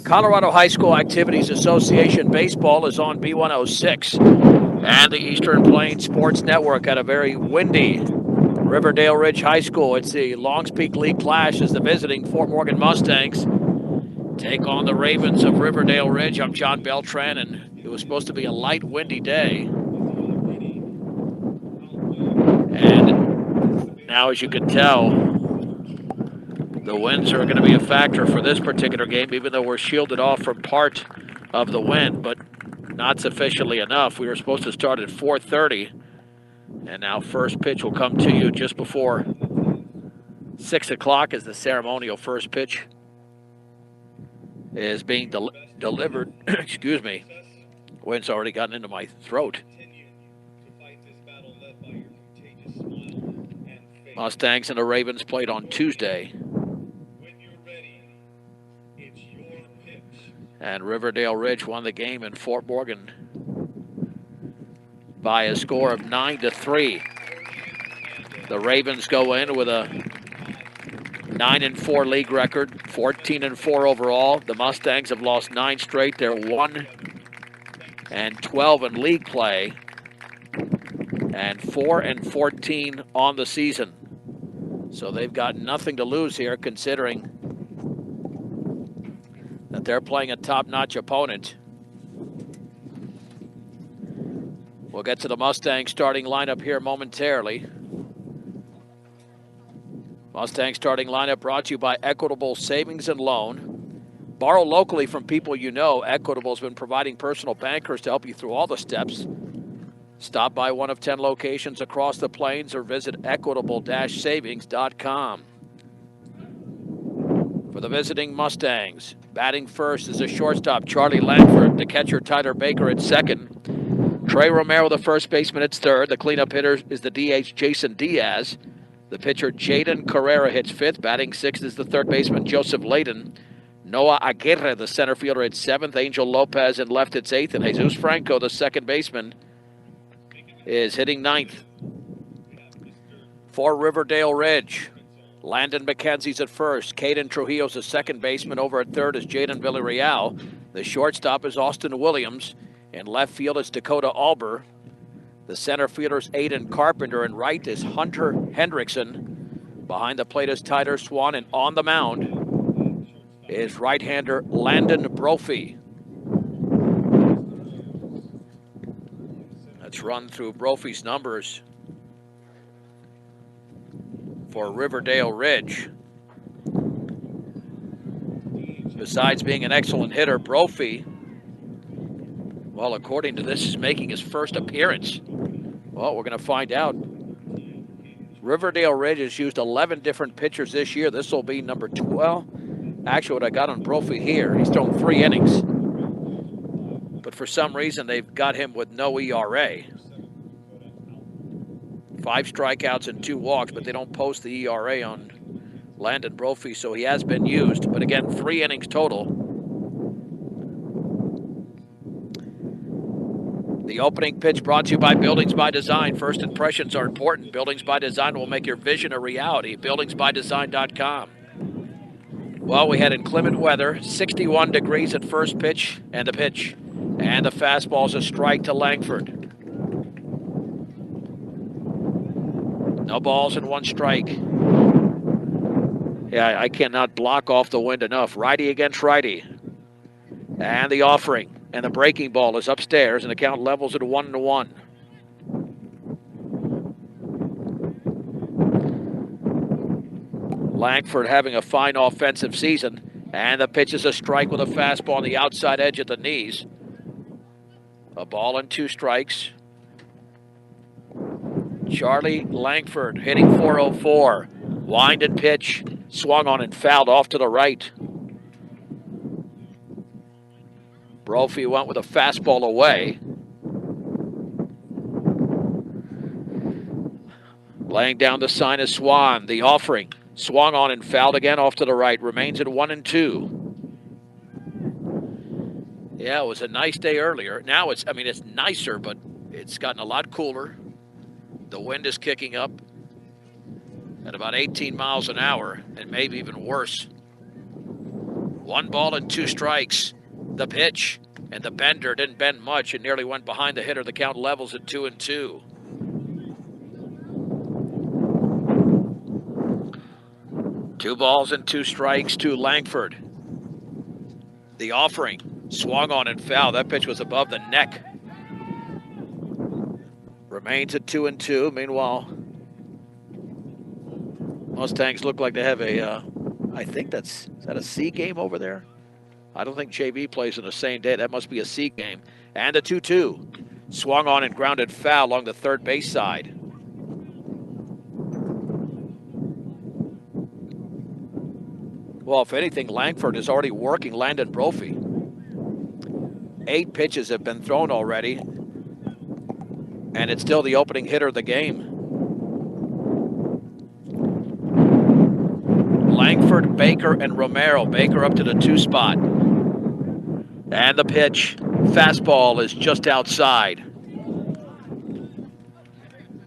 Colorado High School Activities Association Baseball is on B106 and the Eastern Plains Sports Network at a very windy Riverdale Ridge High School. It's the Longs Peak League Clash as the visiting Fort Morgan Mustangs take on the Ravens of Riverdale Ridge. I'm John Beltran, and it was supposed to be a light, windy day. And now, as you can tell, the winds are going to be a factor for this particular game, even though we're shielded off from part of the wind, but not sufficiently enough. We were supposed to start at 4:30, and now first pitch will come to you just before 6 o'clock as the ceremonial first pitch is being delivered. Excuse me. Wind's already gotten into my throat. Mustangs and the Ravens played on Tuesday. And Riverdale Ridge won the game in Fort Morgan by a score of 9-3. The Ravens go in with a 9-4 league record, 14-4 overall. The Mustangs have lost 9 straight. They're 1-12 in league play, and 4-14 on the season. So they've got nothing to lose here, considering that they're playing a top-notch opponent. We'll get to the Mustang starting lineup here momentarily. Mustang starting lineup brought to you by Equitable Savings and Loan. Borrow locally from people you know. Equitable's been providing personal bankers to help you through all the steps. Stop by one of 10 locations across the plains or visit equitable-savings.com. For the visiting Mustangs, batting first is the shortstop, Charlie Langford. The catcher, Tyler Baker, at second. Trey Romero, the first baseman, at third. The cleanup hitter is the DH, Jason Diaz. The pitcher, Jaden Carrera, hits fifth. Batting sixth is the third baseman, Joseph Layden. Noah Aguirre, the center fielder, at seventh. Angel Lopez in left hits eighth. And Jesus Franco, the second baseman, is hitting ninth. For Riverdale Ridge, Landon McKenzie's at first. Caden Trujillo's the second baseman. Over at third is Jaden Villarreal. The shortstop is Austin Williams. In left field is Dakota Alber. The center fielder is Aiden Carpenter. And right is Hunter Hendrickson. Behind the plate is Tyler Swan. And on the mound is right-hander Landon Brophy. Let's run through Brophy's numbers for Riverdale Ridge. Besides being an excellent hitter, Brophy, well, according to this, is making his first appearance. Well, we're going to find out. Riverdale Ridge has used 11 different pitchers this year. This will be number 12. Actually, what I got on Brophy here, he's thrown 3 innings. But for some reason, they've got him with no ERA. 5 strikeouts and 2 walks, but they don't post the ERA on Landon Brophy, so he has been used. But again, 3 innings total. The opening pitch brought to you by Buildings by Design. First impressions are important. Buildings by Design will make your vision a reality. Buildingsbydesign.com. Well, we had inclement weather, 61 degrees at first pitch and the pitch. And the fastball's a strike to Langford. No balls and 1 strike. Yeah, I cannot block off the wind enough. Righty against righty. And the offering. And the breaking ball is upstairs, and the count levels at 1-1. Langford having a fine offensive season. And the pitch is a strike with a fastball on the outside edge at the knees. A ball and 2 strikes. Charlie Langford hitting .404. Wind and pitch. Swung on and fouled off to the right. Brophy went with a fastball away. Laying down the sign is Swan. The offering. Swung on and fouled again off to the right. Remains at 1-2. Yeah, it was a nice day earlier. Now it's nicer, but it's gotten a lot cooler. The wind is kicking up at about 18 miles an hour, and maybe even worse. 1 ball and 2 strikes. The pitch, and the bender didn't bend much. It nearly went behind the hitter. The count levels at 2-2. Two balls and 2 strikes to Langford. The offering swung on and foul. That pitch was above the neck. Remains at 2-2. Meanwhile, Mustangs look like they have I think is that a C game over there? I don't think JV plays on the same day. That must be a C game. And a 2-2. Swung on and grounded foul along the third base side. Well, if anything, Langford is already working Landon Brophy. 8 pitches have been thrown already, and it's still the opening hitter of the game. Langford, Baker, and Romero. Baker up to the 2 spot. And the pitch. Fastball is just outside.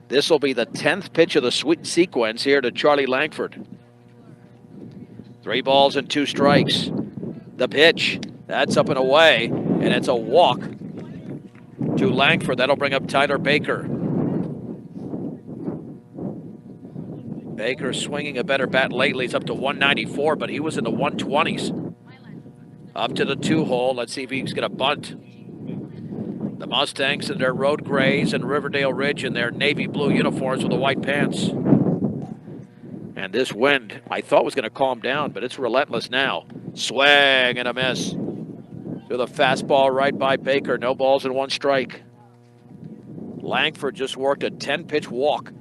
This will be the 10th pitch of the sequence here to Charlie Langford. 3 balls and 2 strikes. The pitch. That's up and away, and it's a walk to Langford. That'll bring up Tyler Baker. Baker swinging a better bat lately. He's up to 194, but he was in the 120s. Up to the 2 hole. Let's see if he's going to bunt. The Mustangs in their road grays and Riverdale Ridge in their navy blue uniforms with the white pants. And this wind, I thought was going to calm down, but it's relentless now. Swing and a miss. To the fastball right by Baker. No balls and 1 strike. Langford just worked a 10-pitch walk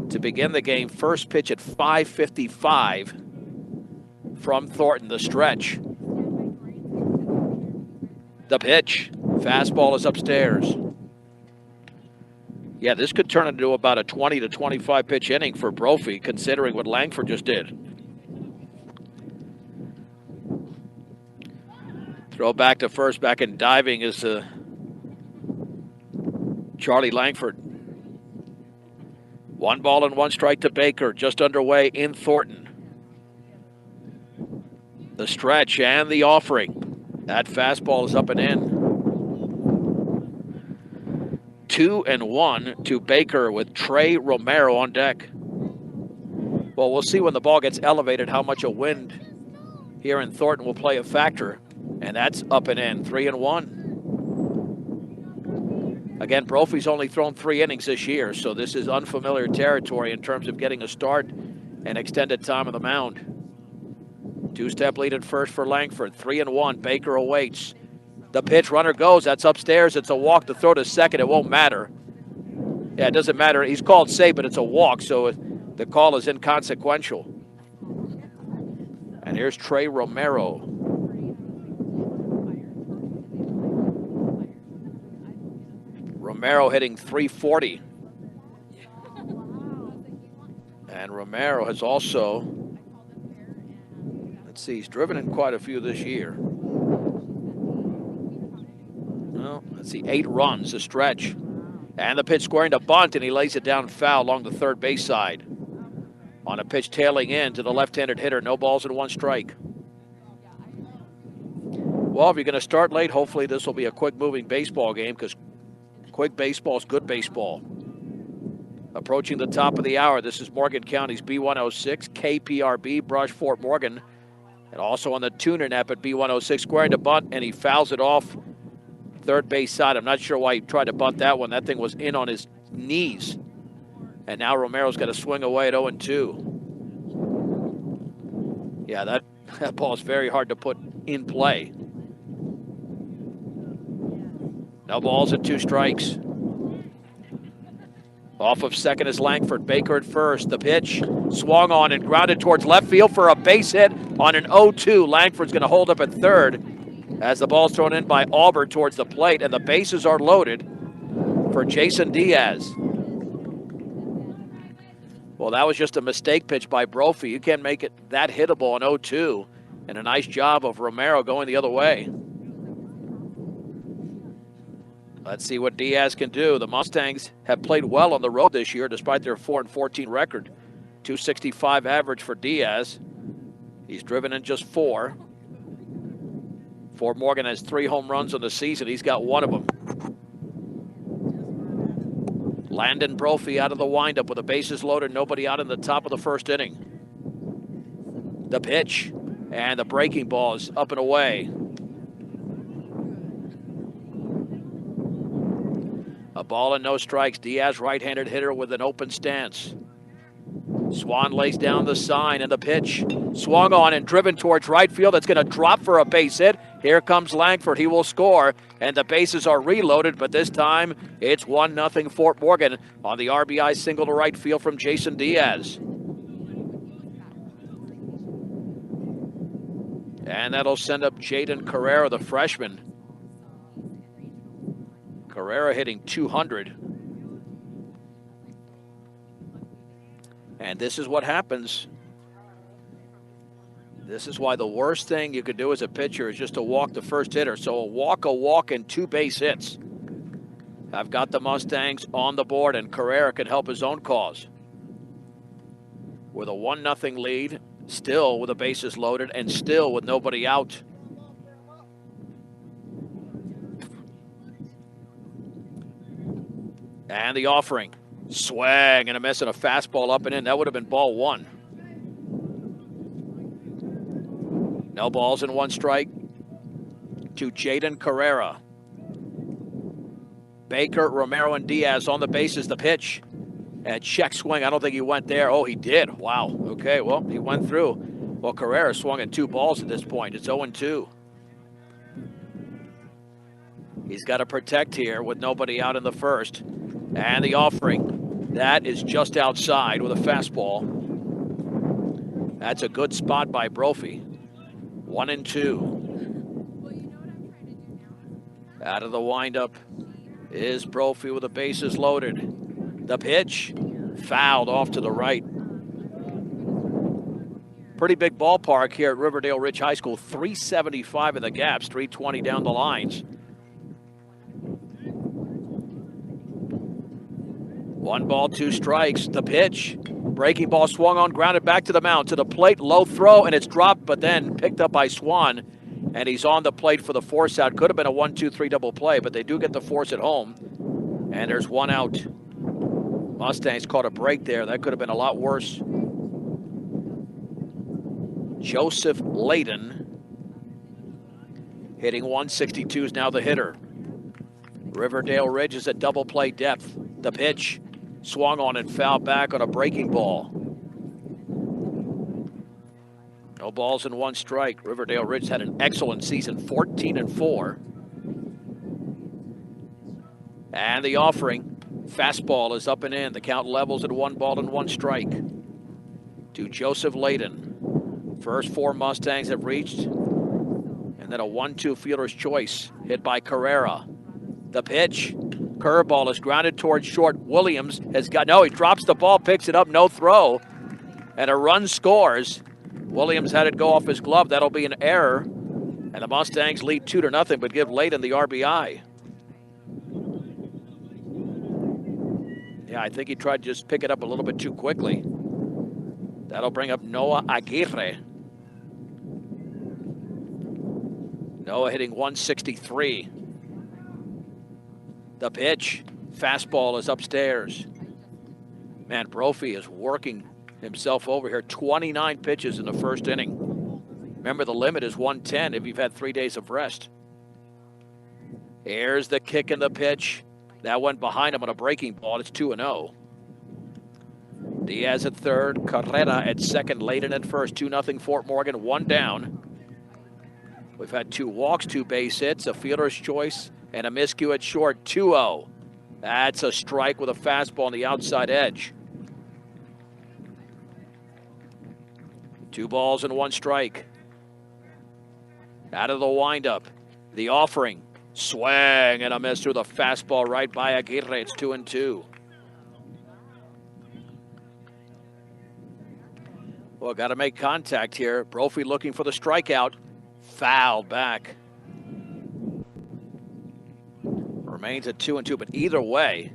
to begin the game. First pitch at 5:55 from Thornton, the stretch. The pitch. Fastball is upstairs. Yeah, this could turn into about a 20 to 25 pitch inning for Brophy, considering what Langford just did. Throw back to first, back in diving is Charlie Langford. 1 ball and 1 strike to Baker, just underway in Thornton. The stretch and the offering. That fastball is up and in. 2-1 to Baker with Trey Romero on deck. Well, we'll see when the ball gets elevated how much a wind here in Thornton will play a factor. And that's up and in. 3-1. Again, Brophy's only thrown 3 innings this year, so this is unfamiliar territory in terms of getting a start and extended time on the mound. 2-step lead at first for Langford. 3-1. Baker awaits. The pitch, runner goes. That's upstairs. It's a walk. To throw to second, it won't matter. Yeah, it doesn't matter. He's called safe, but it's a walk, so the call is inconsequential. And here's Trey Romero. Romero hitting .340. And Romero has also, let's see, he's driven in quite a few this year. Well, let's see, 8 runs, a stretch. And the pitch squaring to bunt, and he lays it down foul along the third base side. On a pitch tailing in to the left-handed hitter, no balls and 1 strike. Well, if you're going to start late, hopefully this will be a quick-moving baseball game, because quick baseball is good baseball. Approaching the top of the hour, this is Morgan County's B106, KPRB, Brush, Fort Morgan. And also on the tuner app at B106, squaring to bunt, and he fouls it off third base side. I'm not sure why he tried to bunt that one. That thing was in on his knees. And now Romero's got to swing away at 0-2. Yeah, that ball is very hard to put in play. No balls and 2 strikes. Off of second is Langford. Baker at first. The pitch swung on and grounded towards left field for a base hit on an 0-2. Langford's going to hold up at third as the ball's thrown in by Auburn towards the plate, and the bases are loaded for Jason Diaz. Well, that was just a mistake pitch by Brophy. You can't make it that hittable on 0-2, and a nice job of Romero going the other way. Let's see what Diaz can do. The Mustangs have played well on the road this year despite their 4-14 record. .265 average for Diaz. He's driven in just 4. Fort Morgan has 3 home runs on the season. He's got 1 of them. Landon Brophy out of the windup with the bases loaded, nobody out in the top of the first inning. The pitch, and the breaking ball is up and away. A ball and no strikes. Diaz, right-handed hitter with an open stance. Swan lays down the sign, and the pitch swung on and driven towards right field. It's going to drop for a base hit. Here comes Langford. He will score, and the bases are reloaded, but this time it's 1-0 Fort Morgan on the RBI single to right field from Jason Diaz. And that'll send up Jaden Carrera, the freshman. Carrera hitting 200. And this is what happens. This is why the worst thing you could do as a pitcher is just to walk the first hitter. So a walk, and 2 base hits. I've got the Mustangs on the board, and Carrera can help his own cause. With a 1-0 lead, still with the bases loaded, and still with nobody out. And the offering. Swing and a miss and a fastball up and in. That would have been ball 1. No balls and 1 strike to Jaden Carrera. Baker, Romero, and Diaz on the bases. The pitch. And check swing. I don't think he went there. Oh, he did. Wow. Okay, well, he went through. Well, Carrera swung at 2 balls at this point. It's 0-2. He's got to protect here with nobody out in the first. And the offering. That is just outside with a fastball. That's a good spot by Brophy. 1-2. Out of the windup is Brophy with the bases loaded. The pitch, fouled off to the right. Pretty big ballpark here at Riverdale Ridge High School. 375 in the gaps, 320 down the lines. 1 ball, 2 strikes. The pitch. Breaking ball swung on, grounded back to the mound, to the plate, low throw, and it's dropped, but then picked up by Swan, and he's on the plate for the force out. Could have been a 1-2-3 double play, but they do get the force at home, and there's 1 out. Mustangs caught a break there. That could have been a lot worse. Joseph Layden, hitting 162, is now the hitter. Riverdale Ridge is at double play depth. The pitch. Swung on and fouled back on a breaking ball. No balls and 1 strike. Riverdale Ridge had an excellent season, 14-4. And the offering. Fastball is up and in. The count levels at 1 ball and 1 strike. To Joseph Layden. First 4 Mustangs have reached. And then a 1-2 fielder's choice hit by Carrera. The pitch. Curveball is grounded towards short. Williams has got, no, he drops the ball, picks it up, no throw. And a run scores. Williams had it go off his glove. That'll be an error. And the Mustangs lead 2-0, but give Layden the RBI. Yeah, I think he tried to just pick it up a little bit too quickly. That'll bring up Noah Aguirre. Noah hitting 163. The pitch, fastball is upstairs. Man, Brophy is working himself over here. 29 pitches in the first inning. Remember, the limit is 110 if you've had 3 days of rest. Here's the kick and the pitch. That went behind him on a breaking ball. It's 2-0. Diaz at third, Carrera at second, Layden at first. 2-0 Fort Morgan, 1 down. We've had 2 walks, 2 base hits, a fielder's choice, and a miscue at short. 2-0. That's a strike with a fastball on the outside edge. 2 balls and 1 strike. Out of the windup, the offering. Swing and a miss through the fastball right by Aguirre. It's 2-2. Well, got to make contact here. Brophy looking for the strikeout. Fouled back. Remains at 2-2, but either way,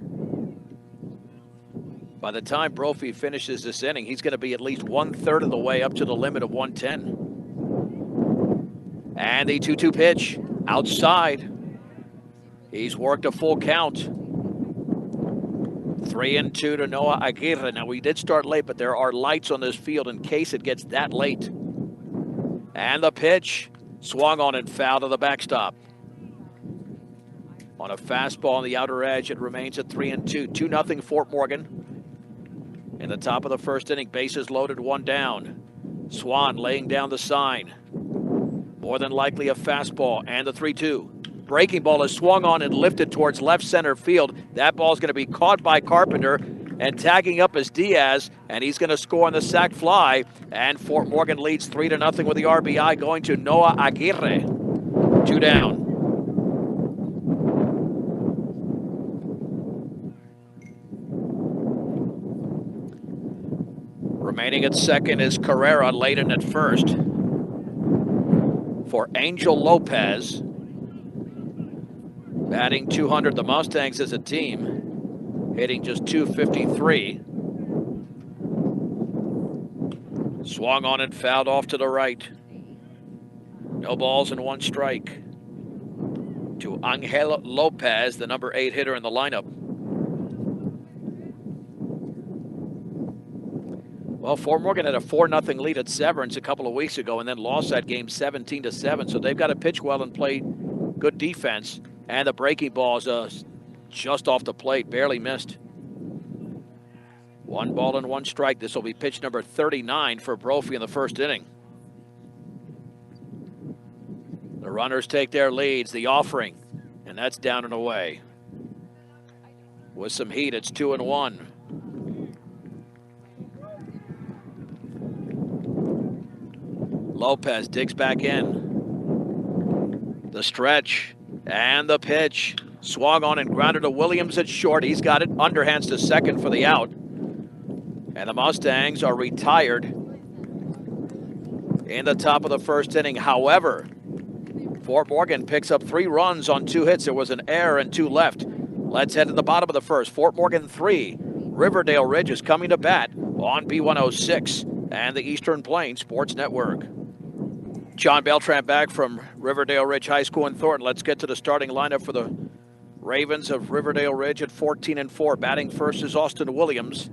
by the time Brophy finishes this inning, he's going to be at least 1/3 of the way up to the limit of 110. And the 2-2 pitch outside. He's worked a full count. 3-2 to Noah Aguirre. Now, we did start late, but there are lights on this field in case it gets that late. And the pitch swung on and foul to the backstop. On a fastball on the outer edge, it remains at 3-2. 2-0 Fort Morgan. In the top of the first inning, bases loaded, one down. Swan laying down the sign. More than likely a fastball and the 3-2. Breaking ball is swung on and lifted towards left center field. That ball is going to be caught by Carpenter, and tagging up is Diaz, and he's going to score on the sac fly. And Fort Morgan leads 3-0 with the RBI going to Noah Aguirre. 2 down. Remaining at second is Carrera, Layden at first. For Angel Lopez, batting 200, the Mustangs as a team, hitting just 253. Swung on and fouled off to the right. No balls and one strike to Angel Lopez, the number 8 hitter in the lineup. Well, Fort Morgan had a 4-0 lead at Severance a couple of weeks ago and then lost that game 17-7. So they've got to pitch well and play good defense. And the breaking ball is just off the plate, barely missed. 1 ball and 1 strike. This will be pitch number 39 for Brophy in the first inning. The runners take their leads, the offering, and that's down and away. With some heat, it's 2-1. Lopez digs back in. The stretch and the pitch. Swung on and grounded to Williams at short. He's got it. Underhands to second for the out. And the Mustangs are retired in the top of the first inning. However, Fort Morgan picks up 3 runs on 2 hits. There was an error and 2 left. Let's head to the bottom of the first. Fort Morgan 3. Riverdale Ridge is coming to bat on B106 and the Eastern Plains Sports Network. John Beltran back from Riverdale Ridge High School in Thornton. Let's get to the starting lineup for the Ravens of Riverdale Ridge at 14-4. Batting first is Austin Williams.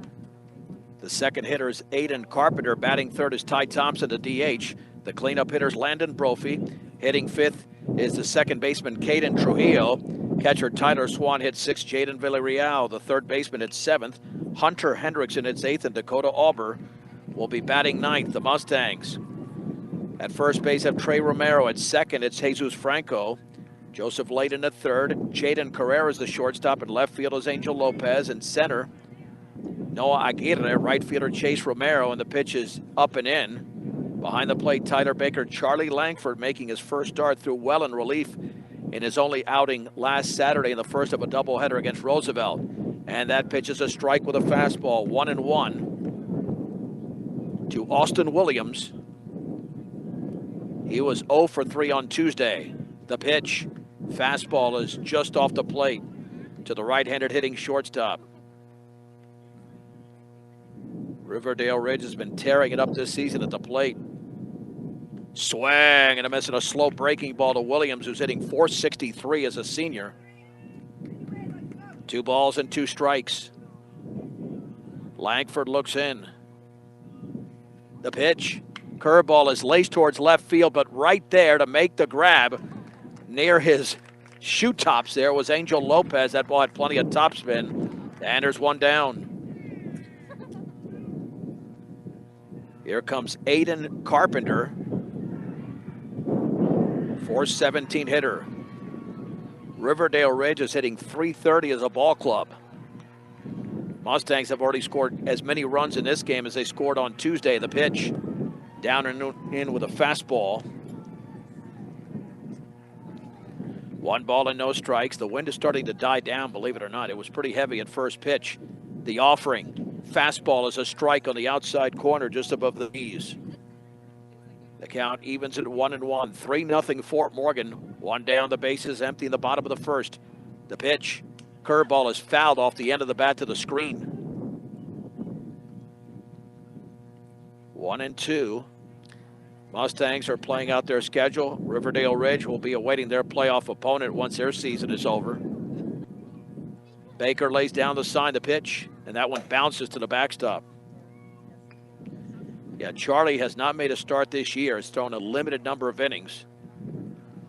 The second hitter is Aiden Carpenter. Batting third is Ty Thompson, the DH. The cleanup hitters Landon Brophy. Hitting fifth is the second baseman Caden Trujillo. Catcher Tyler Swan hits 6th. Jaden Villarreal, the third baseman, hits 7th. Hunter Hendrickson hits 8th, and Dakota Auber will be batting 9th. The Mustangs at first base have Trey Romero. At second, it's Jesus Franco. Joseph Layden at third. Jaden Carrera is the shortstop. In left field is Angel Lopez. In center, Noah Aguirre. Right fielder Chase Romero. And the pitch is up and in. Behind the plate, Tyler Baker. Charlie Langford making his first start through well in relief in his only outing last Saturday in the first of a doubleheader against Roosevelt. And that pitch is a strike with a fastball. 1-1 to Austin Williams. He was 0 for 3 on Tuesday. The pitch, fastball, is just off the plate to the right-handed hitting shortstop. Riverdale Ridge has been tearing it up this season at the plate. Swing and a miss and a slow breaking ball to Williams, who's hitting .463 as a senior. 2 balls and 2 strikes. Langford looks in. The pitch. Curveball is laced towards left field, but right there to make the grab near his shoe tops there was Angel Lopez. That ball had plenty of topspin, and there's 1 down. Here comes Aiden Carpenter, .417 hitter. Riverdale Ridge is hitting .330 as a ball club. Mustangs have already scored as many runs in this game as they scored on Tuesday. The pitch. Down and in with a fastball. 1 ball and no strikes. The wind is starting to die down, believe it or not. It was pretty heavy at first pitch. The offering. Fastball is a strike on the outside corner just above the knees. The count evens at 1-1. 3-0 Fort Morgan. 1 down, the bases empty in the bottom of the first. The pitch. Curveball is fouled off the end of the bat to the screen. 1-2. Mustangs are playing out their schedule. Riverdale Ridge will be awaiting their playoff opponent once their season is over. Baker lays down the sign, the pitch, and that one bounces to the backstop. Yeah, Charlie has not made a start this year. He's thrown a limited number of innings,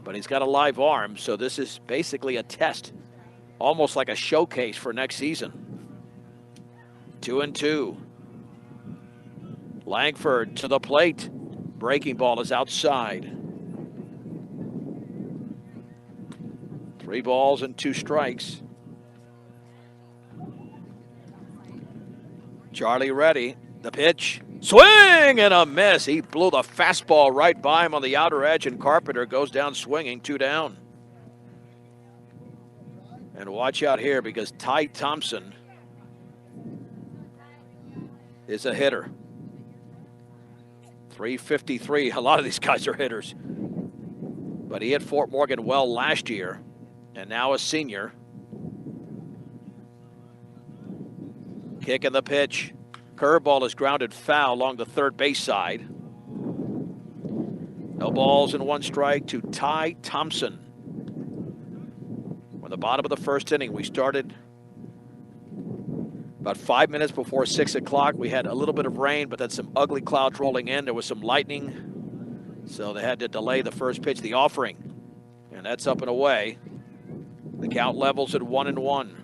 but he's got a live arm, so this is basically a test, almost like a showcase for next season. 2-2. Langford to the plate. Breaking ball is outside. 3 balls and 2 strikes. Charlie ready. The pitch. Swing and a miss. He blew the fastball right by him on the outer edge, and Carpenter goes down swinging, 2 down. And watch out here because Ty Thompson is a hitter. 353. A lot of these guys are hitters. But he hit Fort Morgan well last year, and now a senior. Kicking the pitch. Curveball is grounded foul along the third base side. No balls and 1 strike to Ty Thompson. We're at the bottom of the first inning. We started about 5 minutes before 6 o'clock. We had a little bit of rain, but then some ugly clouds rolling in. There was some lightning, so they had to delay the first pitch, the offering. And that's up and away. The count levels at 1-1.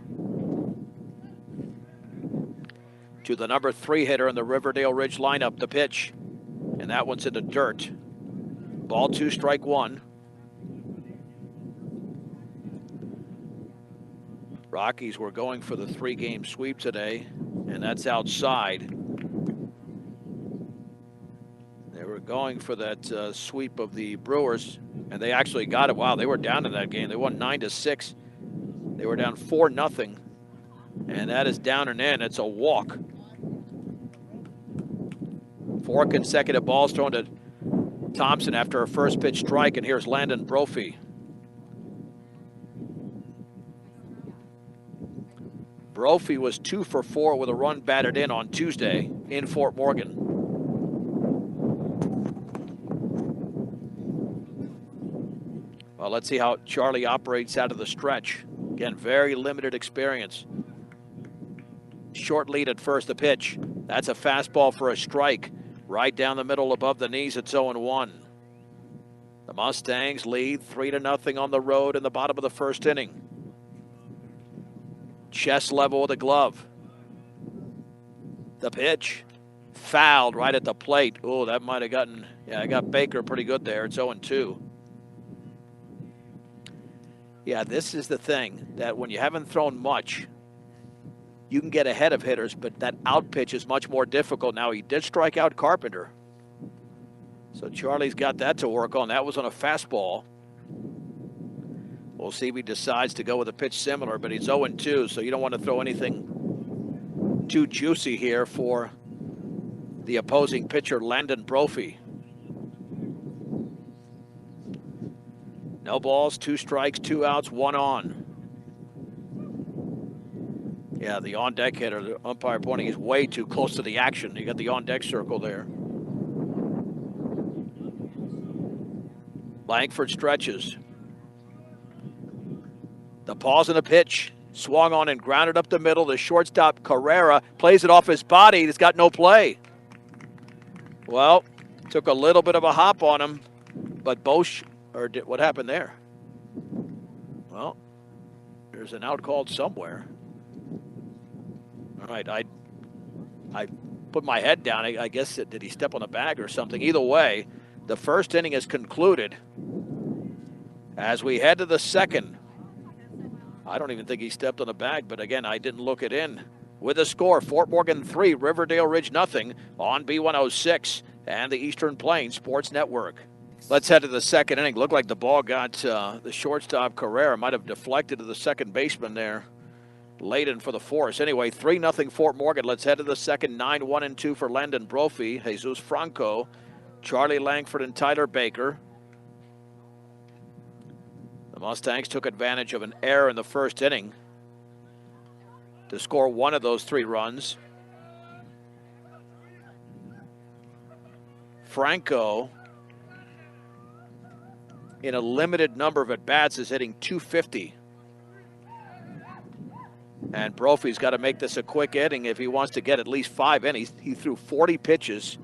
To the number 3 hitter in the Riverdale Ridge lineup, the pitch. And that one's in the dirt. Ball 2, strike 1. Rockies were going for the 3-game sweep today, and that's outside. They were going for that sweep of the Brewers, and they actually got it. Wow, they were down in that game. They won 9-6. They were down 4-0, and that is down and in. It's a walk. 4 consecutive balls thrown to Thompson after a first pitch strike, and here's Landon Brophy. Brophy was 2 for 4 with a run batted in on Tuesday in Fort Morgan. Well, let's see how Charlie operates out of the stretch. Again, very limited experience. Short lead at first, the pitch. That's a fastball for a strike. Right down the middle above the knees, it's 0-1. The Mustangs lead 3-0 on the road in the bottom of the first inning. Chest level with a glove. The pitch. Fouled right at the plate. Oh, that might have gotten, I got Baker pretty good there. It's 0-2. Yeah, this is the thing, that when you haven't thrown much, you can get ahead of hitters, but that out pitch is much more difficult. Now, he did strike out Carpenter. So Charlie's got that to work on. That was on a fastball. We'll see if he decides to go with a pitch similar, but he's 0-2, so you don't want to throw anything too juicy here for the opposing pitcher, Landon Brophy. No balls, 2 strikes, 2 outs, 1 on. Yeah, the on-deck hitter, the umpire pointing, is way too close to the action. You got the on-deck circle there. Langford stretches. The pause in the pitch. Swung on and grounded up the middle. The shortstop, Carrera, plays it off his body. He's got no play. Well, took a little bit of a hop on him, but Bosch, what happened there? Well, there's an out called somewhere. All right, I put my head down. I guess, did he step on the bag or something? Either way, the first inning is concluded. As we head to the second, I don't even think he stepped on the bag, but again, I didn't look it in. With a score, Fort Morgan 3, Riverdale Ridge nothing on B106 and the Eastern Plains Sports Network. Let's head to the second inning. Looked like the ball got the shortstop, Carrera, might have deflected to the second baseman there. Layden for the force. Anyway, 3-0 Fort Morgan. Let's head to the second. 9-1-2 for Landon Brophy, Jesus Franco, Charlie Langford, and Tyler Baker. The Mustangs took advantage of an error in the first inning to score 1 of those 3 runs. Franco in a limited number of at-bats is hitting .250. And Brophy's got to make this a quick inning if he wants to get at least 5 innings. He threw 40 pitches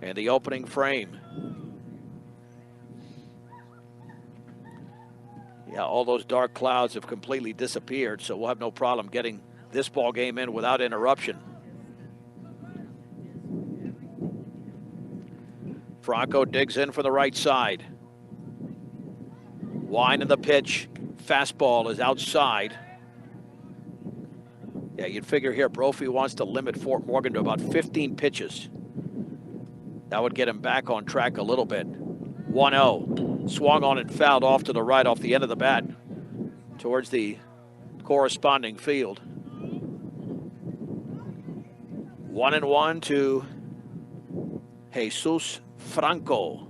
in the opening frame. Yeah, all those dark clouds have completely disappeared, so we'll have no problem getting this ball game in without interruption. Franco digs in for the right side. Winding the pitch. Fastball is outside. Yeah, you'd figure here Brophy wants to limit Fort Morgan to about 15 pitches. That would get him back on track a little bit. 1-0. Swung on and fouled off to the right off the end of the bat towards the corresponding field. 1-1 to Jesus Franco.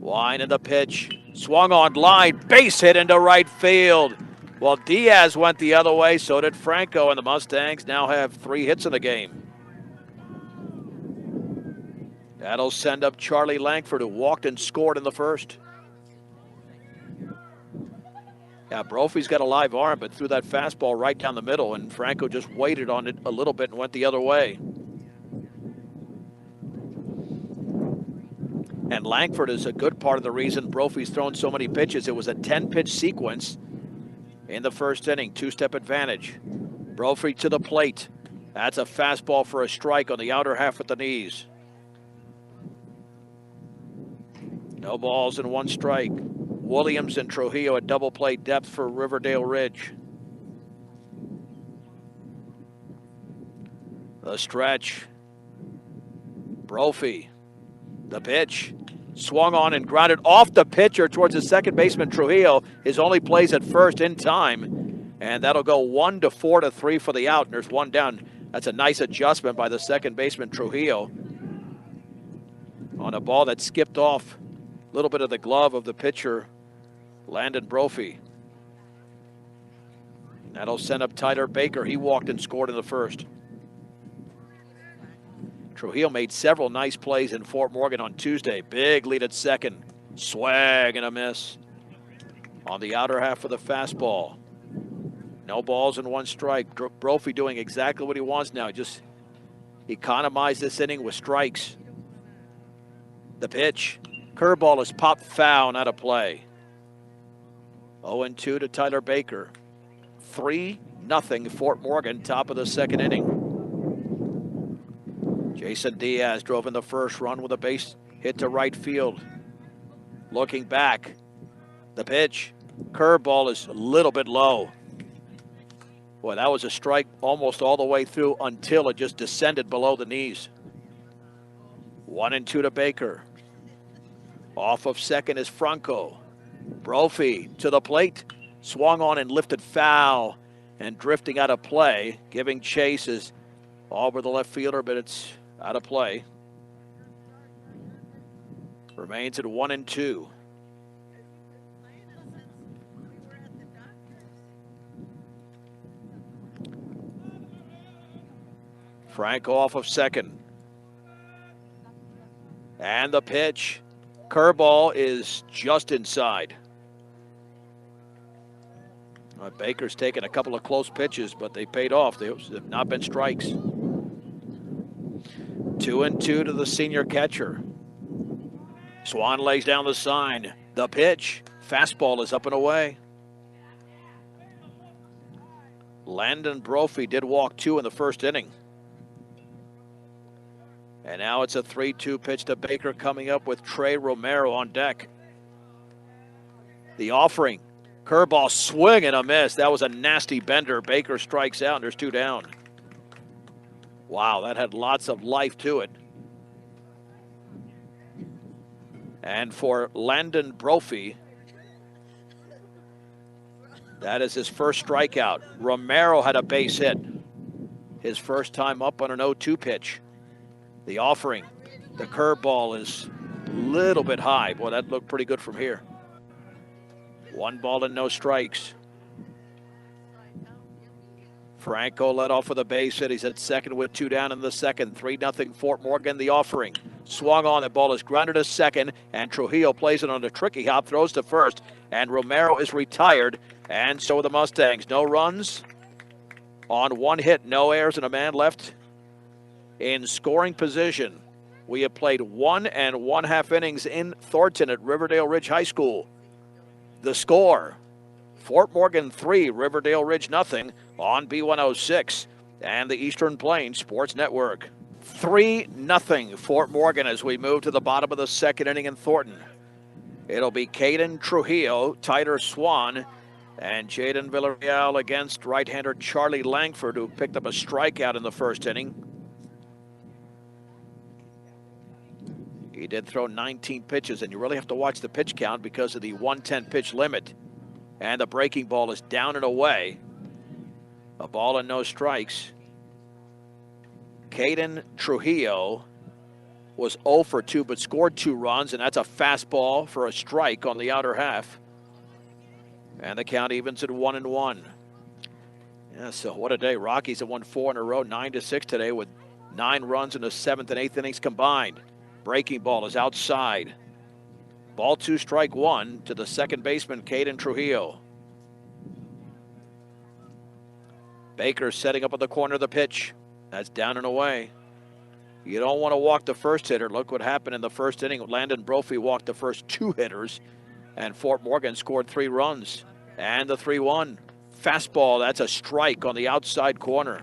Wine in the pitch. Swung on line. Base hit into right field. Well, Diaz went the other way, so did Franco, and the Mustangs now have 3 hits in the game. That'll send up Charlie Langford, who walked and scored in the first. Yeah, Brophy's got a live arm, but threw that fastball right down the middle, and Franco just waited on it a little bit and went the other way. And Langford is a good part of the reason Brophy's thrown so many pitches. It was a 10-pitch sequence in the first inning, 2-step advantage. Brophy to the plate. That's a fastball for a strike on the outer half with the knees. No balls and 1 strike. Williams and Trujillo at double play depth for Riverdale Ridge. The stretch. Brophy. The pitch. Swung on and grounded off the pitcher towards the second baseman, Trujillo. His only plays at first in time. And that'll go 1 to 4 to 3 for the out. And there's 1 down. That's a nice adjustment by the second baseman, Trujillo, on a ball that skipped off a little bit of the glove of the pitcher, Landon Brophy. That'll send up Tyler Baker. He walked and scored in the first. Trujillo made several nice plays in Fort Morgan on Tuesday. Big lead at second. Swag and a miss on the outer half of the fastball. No balls and 1 strike. Brophy doing exactly what he wants now. Just economize this inning with strikes. The pitch. Curveball is popped foul and out of play. 0-2 to Tyler Baker. 3-0 Fort Morgan, top of the second inning. Jason Diaz drove in the first run with a base hit to right field. Looking back. The pitch. Curveball is a little bit low. Boy, that was a strike almost all the way through until it just descended below the knees. 1-2 to Baker. Off of second is Franco. Brophy to the plate. Swung on and lifted foul and drifting out of play. Giving chase is over the left fielder, but it's out of play. Remains at 1-2. Franco off of second. And the pitch. Curveball is just inside. Baker's taken a couple of close pitches, but they paid off. They have not been strikes. 2-2 to the senior catcher. Swan lays down the sign. The pitch. Fastball is up and away. Landon Brophy did walk 2 in the first inning. And now it's a 3-2 pitch to Baker coming up with Trey Romero on deck. The offering. Curveball swing and a miss. That was a nasty bender. Baker strikes out and there's 2 down. Wow, that had lots of life to it. And for Landon Brophy, that is his first strikeout. Romero had a base hit. His first time up on an 0-2 pitch. The offering. The curveball is a little bit high. Boy, that looked pretty good from here. 1 ball and no strikes. Franco led off with a base hit. He's at second with 2 down in the second. 3-0 Fort Morgan. The offering. Swung on, the ball is grounded to second, and Trujillo plays it on a tricky hop, throws to first, and Romero is retired, and so are the Mustangs. No runs on one hit, no errors, and a man left in scoring position. We have played 1 1/2 innings in Thornton at Riverdale Ridge High School. The score, Fort Morgan 3, Riverdale Ridge nothing on B106 and the Eastern Plains Sports Network. 3-0 Fort Morgan as we move to the bottom of the second inning in Thornton. It'll be Caden Trujillo, Tyler Swan, and Jaden Villarreal against right-hander Charlie Langford, who picked up a strikeout in the first inning. He did throw 19 pitches, and you really have to watch the pitch count because of the 110 pitch limit. And the breaking ball is down and away. A ball and no strikes. Caden Trujillo was 0 for 2, but scored 2 runs, and that's a fastball for a strike on the outer half. And the count evens at 1-1. Yeah, so what a day. Rockies have won 4 in a row, 9-6 today with 9 runs in the 7th and 8th innings combined. Breaking ball is outside. Ball 2, strike 1 to the second baseman, Caden Trujillo. Baker setting up at the corner of the pitch. That's down and away. You don't want to walk the first hitter. Look what happened in the first inning. Landon Brophy walked the first 2 hitters, and Fort Morgan scored 3 runs. And the 3-1. Fastball, that's a strike on the outside corner.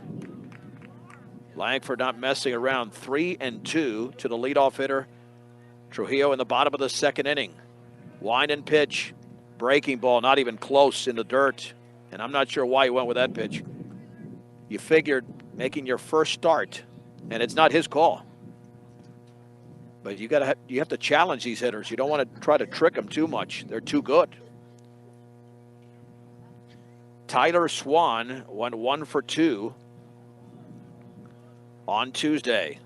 Langford not messing around. 3-2 to the leadoff hitter, Trujillo, in the bottom of the second inning. Wind and pitch. Breaking ball, not even close, in the dirt. And I'm not sure why he went with that pitch. You figured making your first start, and it's not his call. But you have to challenge these hitters. You don't want to try to trick them too much. They're too good. Tyler Swan went 1 for 2 on Tuesday.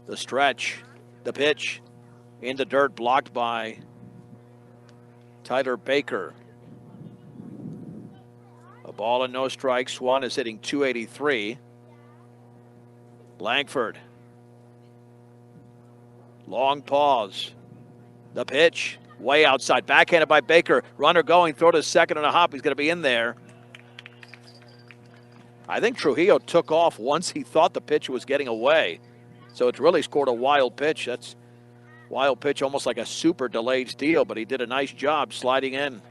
The stretch, the pitch, in the dirt, blocked by Tyler Baker. A ball and no strike. Swan is hitting .283. Langford. Long pause. The pitch, way outside. Backhanded by Baker. Runner going, throw to second and a hop. He's going to be in there. I think Trujillo took off once he thought the pitch was getting away. So it's really scored a wild pitch. That's wild pitch, almost like a super delayed steal, but he did a nice job sliding in.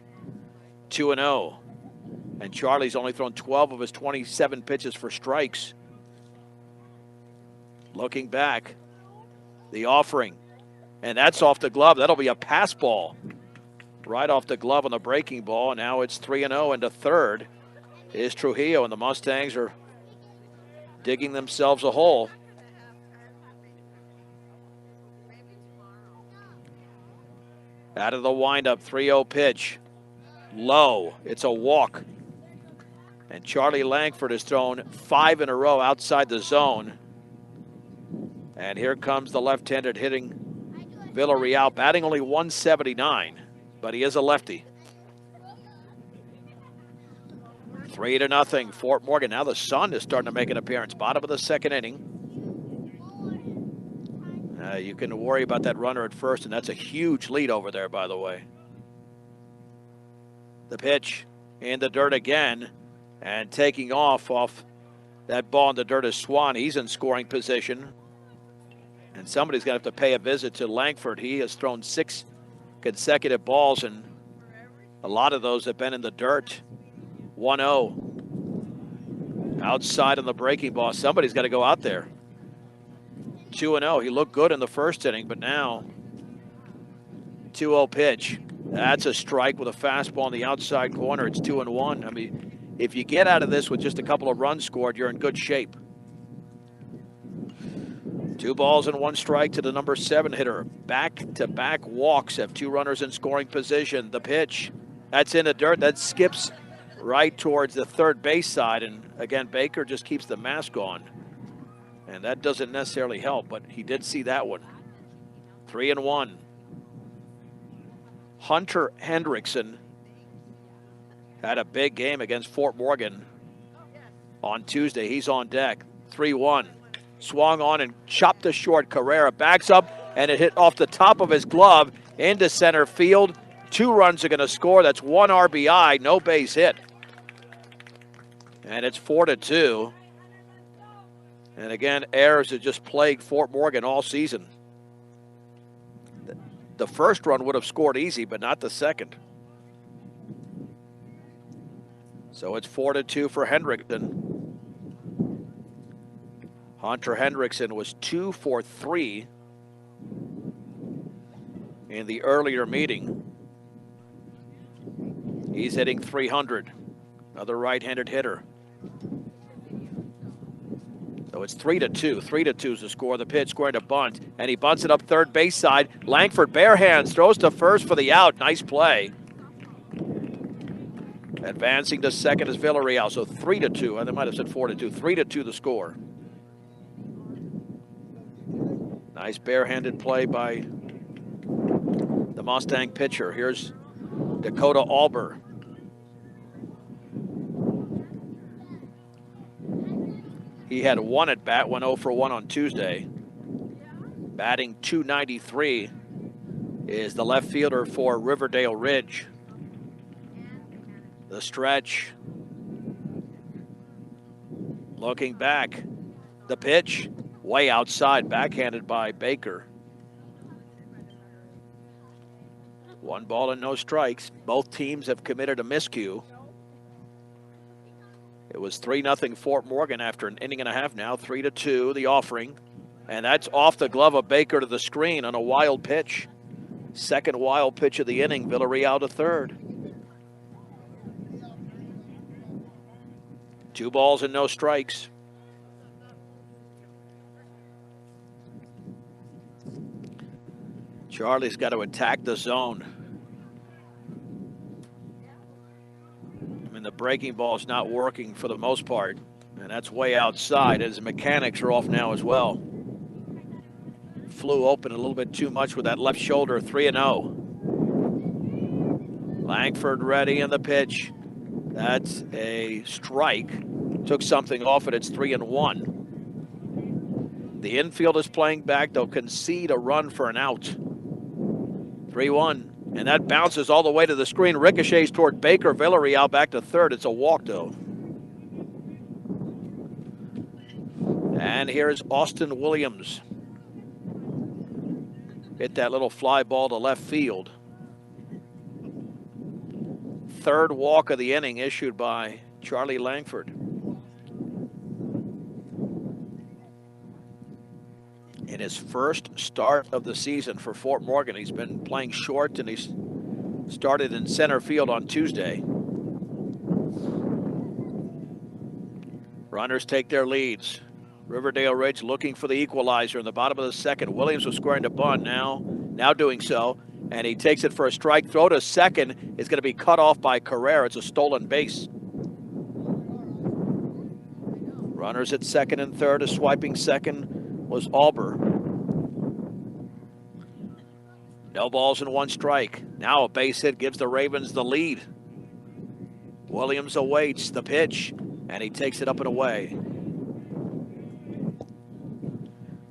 2-0. And Charlie's only thrown 12 of his 27 pitches for strikes. Looking back, the offering. And that's off the glove. That'll be a pass ball. Right off the glove on the breaking ball. And now it's 3-0, and the third is Trujillo, and the Mustangs are digging themselves a hole. Out of the windup, 3-0 pitch. Low. It's a walk. And Charlie Langford has thrown 5 in a row outside the zone. And here comes the left-handed hitting Villarreal, batting only .179, but he is a lefty. 3-0, Fort Morgan. Now the sun is starting to make an appearance. Bottom of the second inning. You can worry about that runner at first, and that's a huge lead over there, by the way. The pitch in the dirt again, and taking off that ball in the dirt is Swan. He's in scoring position. And somebody's going to have to pay a visit to Langford. He has thrown 6 consecutive balls, and a lot of those have been in the dirt. 1-0. Outside on the breaking ball. Somebody's got to go out there. 2-0. He looked good in the first inning, but now 2-0 pitch. That's a strike with a fastball on the outside corner. It's 2-1. I mean, if you get out of this with just a couple of runs scored, you're in good shape. 2 balls and 1 strike to the number 7 hitter. Back-to-back walks have 2 runners in scoring position. The pitch, that's in the dirt. That skips right towards the third base side. And again, Baker just keeps the mask on. And that doesn't necessarily help, but he did see that one. 3-1. Hunter Hendrickson had a big game against Fort Morgan on Tuesday. He's on deck. 3-1. Swung on and chopped to short. Carrera backs up, and it hit off the top of his glove into center field. 2 runs are going to score. That's 1 RBI, no base hit. And it's 4-2. And again, errors have just plagued Fort Morgan all season. The first run would have scored easy, but not the second. So it's 4-2 for Hendrickson. Hunter Hendrickson was 2 for 3 in the earlier meeting. He's hitting 300. Another right-handed hitter. So it's 3-2. 3-2 is the score. The pitch scoring to bunt, and he bunts it up third base side. Langford bare hands, throws to first for the out. Nice play. Advancing to second is Villarreal. So 3-2. I might have said 4-2. 3-2 the score. Nice barehanded play by the Mustang pitcher. Here's Dakota Alber. He had 1 at bat, went 0 for 1 on Tuesday. Batting .293 is the left fielder for Riverdale Ridge. The stretch. Looking back. The pitch. Way outside, backhanded by Baker. 1 ball and no strikes. Both teams have committed a miscue. It was 3-0 Fort Morgan after an inning and a half now. 3-2, the offering. And that's off the glove of Baker to the screen on a wild pitch. Second wild pitch of the inning, Villarreal to third. 2 balls and no strikes. Charlie's got to attack the zone. I mean, the breaking ball is not working for the most part, and that's way outside. His mechanics are off now as well. Flew open a little bit too much with that left shoulder, 3-0. Langford ready in the pitch. That's a strike. Took something off it. It's 3-1. The infield is playing back. They'll concede a run for an out. 3-1, and that bounces all the way to the screen, ricochets toward Baker. Villarreal back to third. It's a walk, though. And here's Austin Williams. Hit that little fly ball to left field. Third walk of the inning issued by Charlie Langford. In his first start of the season for Fort Morgan, he's been playing short, and he's started in center field on Tuesday. Runners take their leads. Riverdale Ridge looking for the equalizer in the bottom of the second. Williams was squaring to bunt, now doing so, and he takes it for a strike. Throw to second is going to be cut off by Carrera. It's a stolen base. Runners at second and third. A swiping second was Alber. No balls and 1 strike. Now a base hit gives the Ravens the lead. Williams awaits the pitch, and he takes it up and away.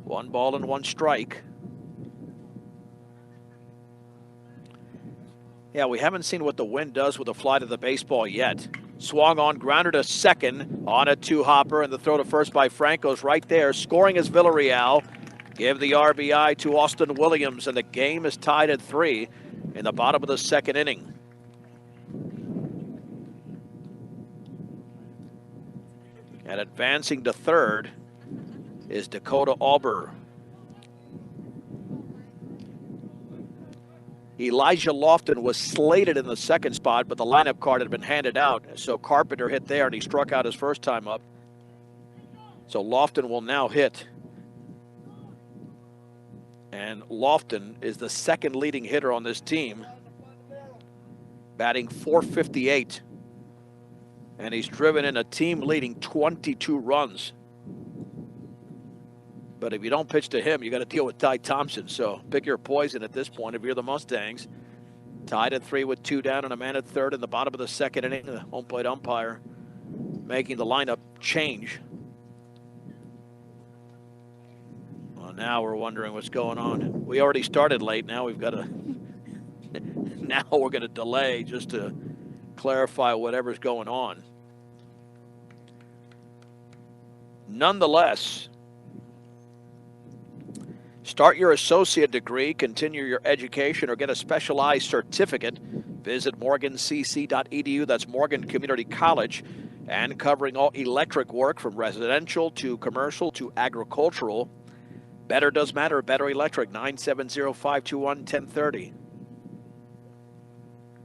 1 ball and 1 strike. Yeah, we haven't seen what the wind does with a fly to the baseball yet. Swung on, grounded to second on a 2-hopper, and the throw to first by Franco's right there. Scoring is Villarreal. Give the RBI to Austin Williams, and the game is tied at 3 in the bottom of the second inning. And advancing to third is Dakota Alber. Elijah Lofton was slated in the second spot, but the lineup card had been handed out. So Carpenter hit there, and he struck out his first time up. So Lofton will now hit. And Lofton is the second leading hitter on this team, batting .458. And he's driven in a team-leading 22 runs. But if you don't pitch to him, you got to deal with Ty Thompson. So pick your poison at this point if you're the Mustangs. Tied at 3 with 2 down and a man at third in the bottom of the second inning. The home plate umpire making the lineup change. Now we're wondering what's going on. We already started late. Now we've got to. Now we're going to delay just to clarify whatever's going on. Nonetheless, start your associate degree, continue your education, or get a specialized certificate. Visit morgancc.edu. That's Morgan Community College, and covering all electric work from residential to commercial to agricultural. Better does matter. Better Electric, 970-521-1030.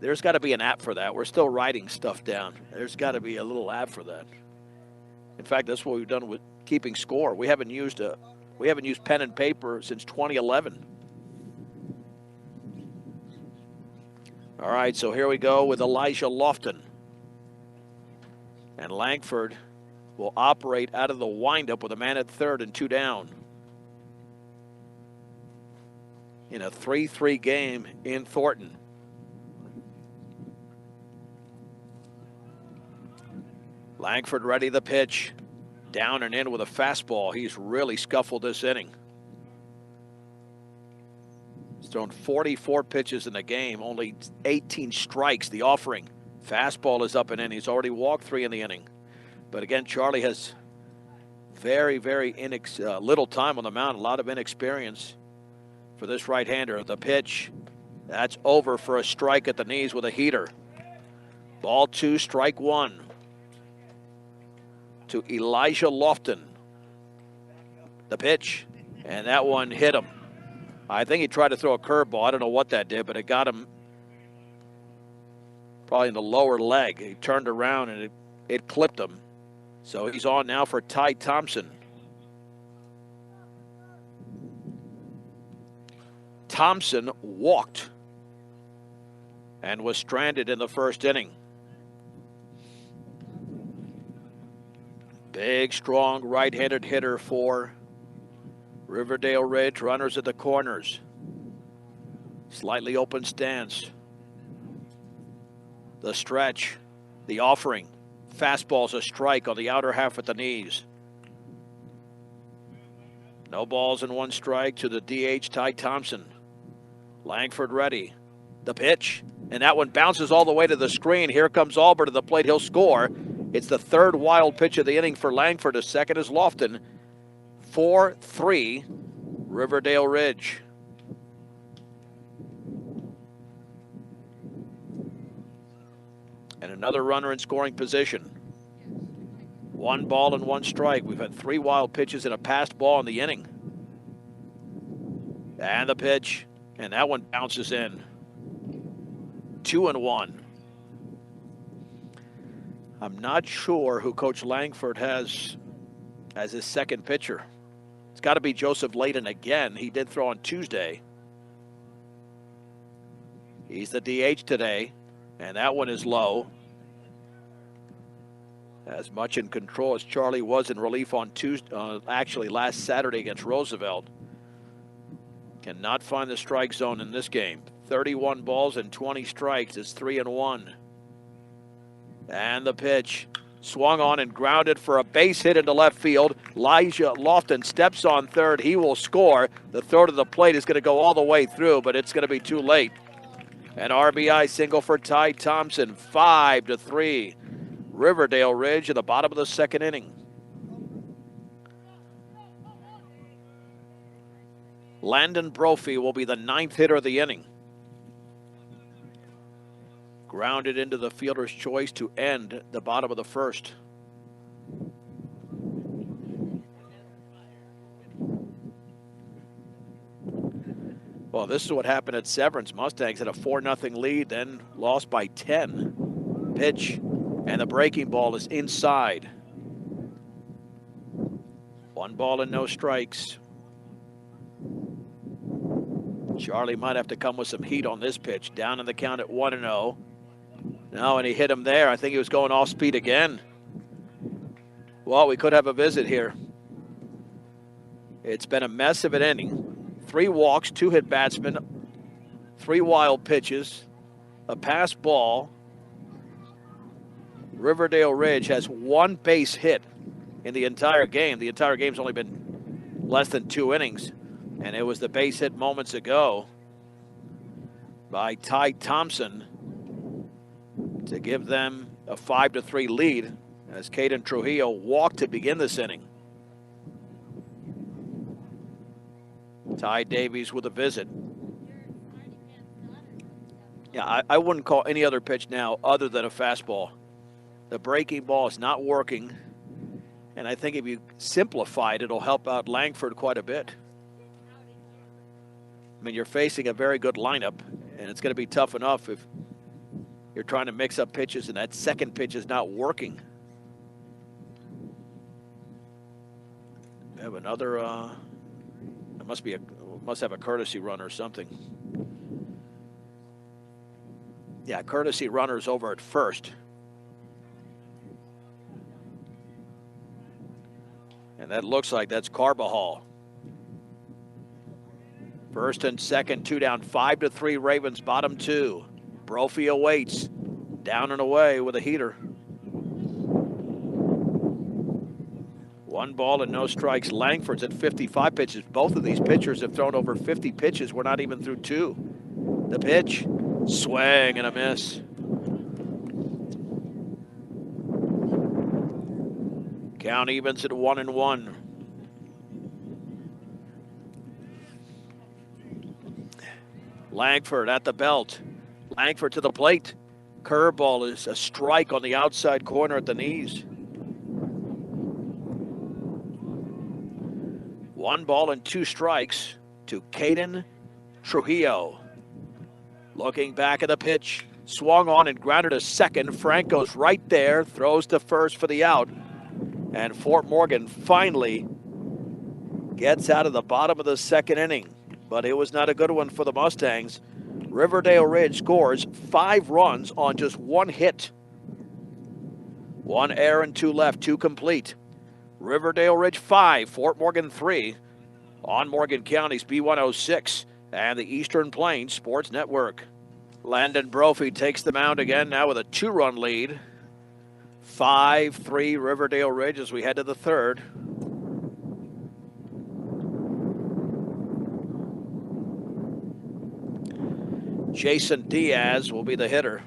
There's got to be an app for that. We're still writing stuff down. There's got to be a little app for that. In fact, that's what we've done with keeping score. We haven't used pen and paper since 2011. All right, so here we go with Elijah Lofton. And Langford will operate out of the windup with a man at third and 2 down. In a 3-3 game in Thornton. Langford ready the pitch. Down and in with a fastball. He's really scuffled this inning. He's thrown 44 pitches in the game, only 18 strikes. The offering. Fastball is up and in. He's already walked 3 in the inning. But again, Charlie has very, very little time on the mound, a lot of inexperience for this right-hander. The pitch, that's over for a strike at the knees with a heater. Ball 2, strike 1 to Elijah Lofton. The pitch, and that one hit him. I think he tried to throw a curveball. I don't know what that did, but it got him probably in the lower leg. He turned around and it clipped him. So he's on now for Ty Thompson. Thompson walked and was stranded in the first inning. Big, strong right-handed hitter for Riverdale Ridge. Runners at the corners. Slightly open stance. The stretch. The offering. Fastball's a strike on the outer half at the knees. No balls and 1 strike to the DH, Ty Thompson. Langford ready. The pitch. And that one bounces all the way to the screen. Here comes Albert to the plate. He'll score. It's the 3rd wild pitch of the inning for Langford. A second is Lofton. 4-3, Riverdale Ridge. And another runner in scoring position. 1 ball and 1 strike. We've had 3 wild pitches and a passed ball in the inning. And the pitch. And that one bounces in. 2-1. I'm not sure who Coach Langford has as his second pitcher. It's got to be Joseph Layden again. He did throw on Tuesday. He's the DH today, and that one is low. As much in control as Charlie was in relief on Tuesday, actually last Saturday against Roosevelt. Cannot find the strike zone in this game. 31 balls and 20 strikes. It's 3-1. And the pitch. Swung on and grounded for a base hit into left field. Elijah Lofton steps on third. He will score. The throw to the plate is going to go all the way through, but it's going to be too late. An RBI single for Ty Thompson. 5-3. Riverdale Ridge in the bottom of the 2nd inning. Landon Brophy will be the 9th hitter of the inning. Grounded into the fielder's choice to end the bottom of the 1st. Well, this is what happened at Severance. Mustangs had a 4-0 lead, then lost by 10. Pitch, and the breaking ball is inside. 1 ball and no strikes. Charlie might have to come with some heat on this pitch. Down in the count at 1-0. No, and he hit him there. I think he was going off speed again. Well, we could have a visit here. It's been a mess of an inning. 3 walks, 2 hit batsmen, 3 wild pitches, a pass ball. Riverdale Ridge has 1 base hit in the entire game. The entire game's only been less than 2 innings. And it was the base hit moments ago by Ty Thompson to give them a 5-3 lead as Caden Trujillo walked to begin this inning. Ty Davies with a visit. Yeah, I wouldn't call any other pitch now other than a fastball. The breaking ball is not working, and I think if you simplify it, it'll help out Langford quite a bit. I mean, you're facing a very good lineup, and it's going to be tough enough if you're trying to mix up pitches and that second pitch is not working. We have another, it must have a courtesy run or something. Yeah, courtesy runner's over at first. And that looks like that's Carbajal. First and second, 2 down, 5-3 Ravens, bottom 2. Brophy awaits, down and away with a heater. 1 ball and no strikes. Langford's at 55 pitches. Both of these pitchers have thrown over 50 pitches. We're not even through 2. The pitch, swing and a miss. Count evens at 1-1. Langford at the belt. Langford to the plate. Curveball is a strike on the outside corner at the knees. 1 ball and 2 strikes to Caden Trujillo. Looking back at the pitch. Swung on and grounded to second. Franco's right there. Throws to first for the out. And Fort Morgan finally gets out of the bottom of the second inning. But it was not a good one for the Mustangs. Riverdale Ridge scores 5 runs on just 1 hit. 1 error and 2 left, 2 complete. Riverdale Ridge 5, Fort Morgan 3 on Morgan County's B106 and the Eastern Plains Sports Network. Landon Brophy takes the mound again now with a 2-run lead. 5-3 Riverdale Ridge as we head to the third. Jason Diaz will be the hitter,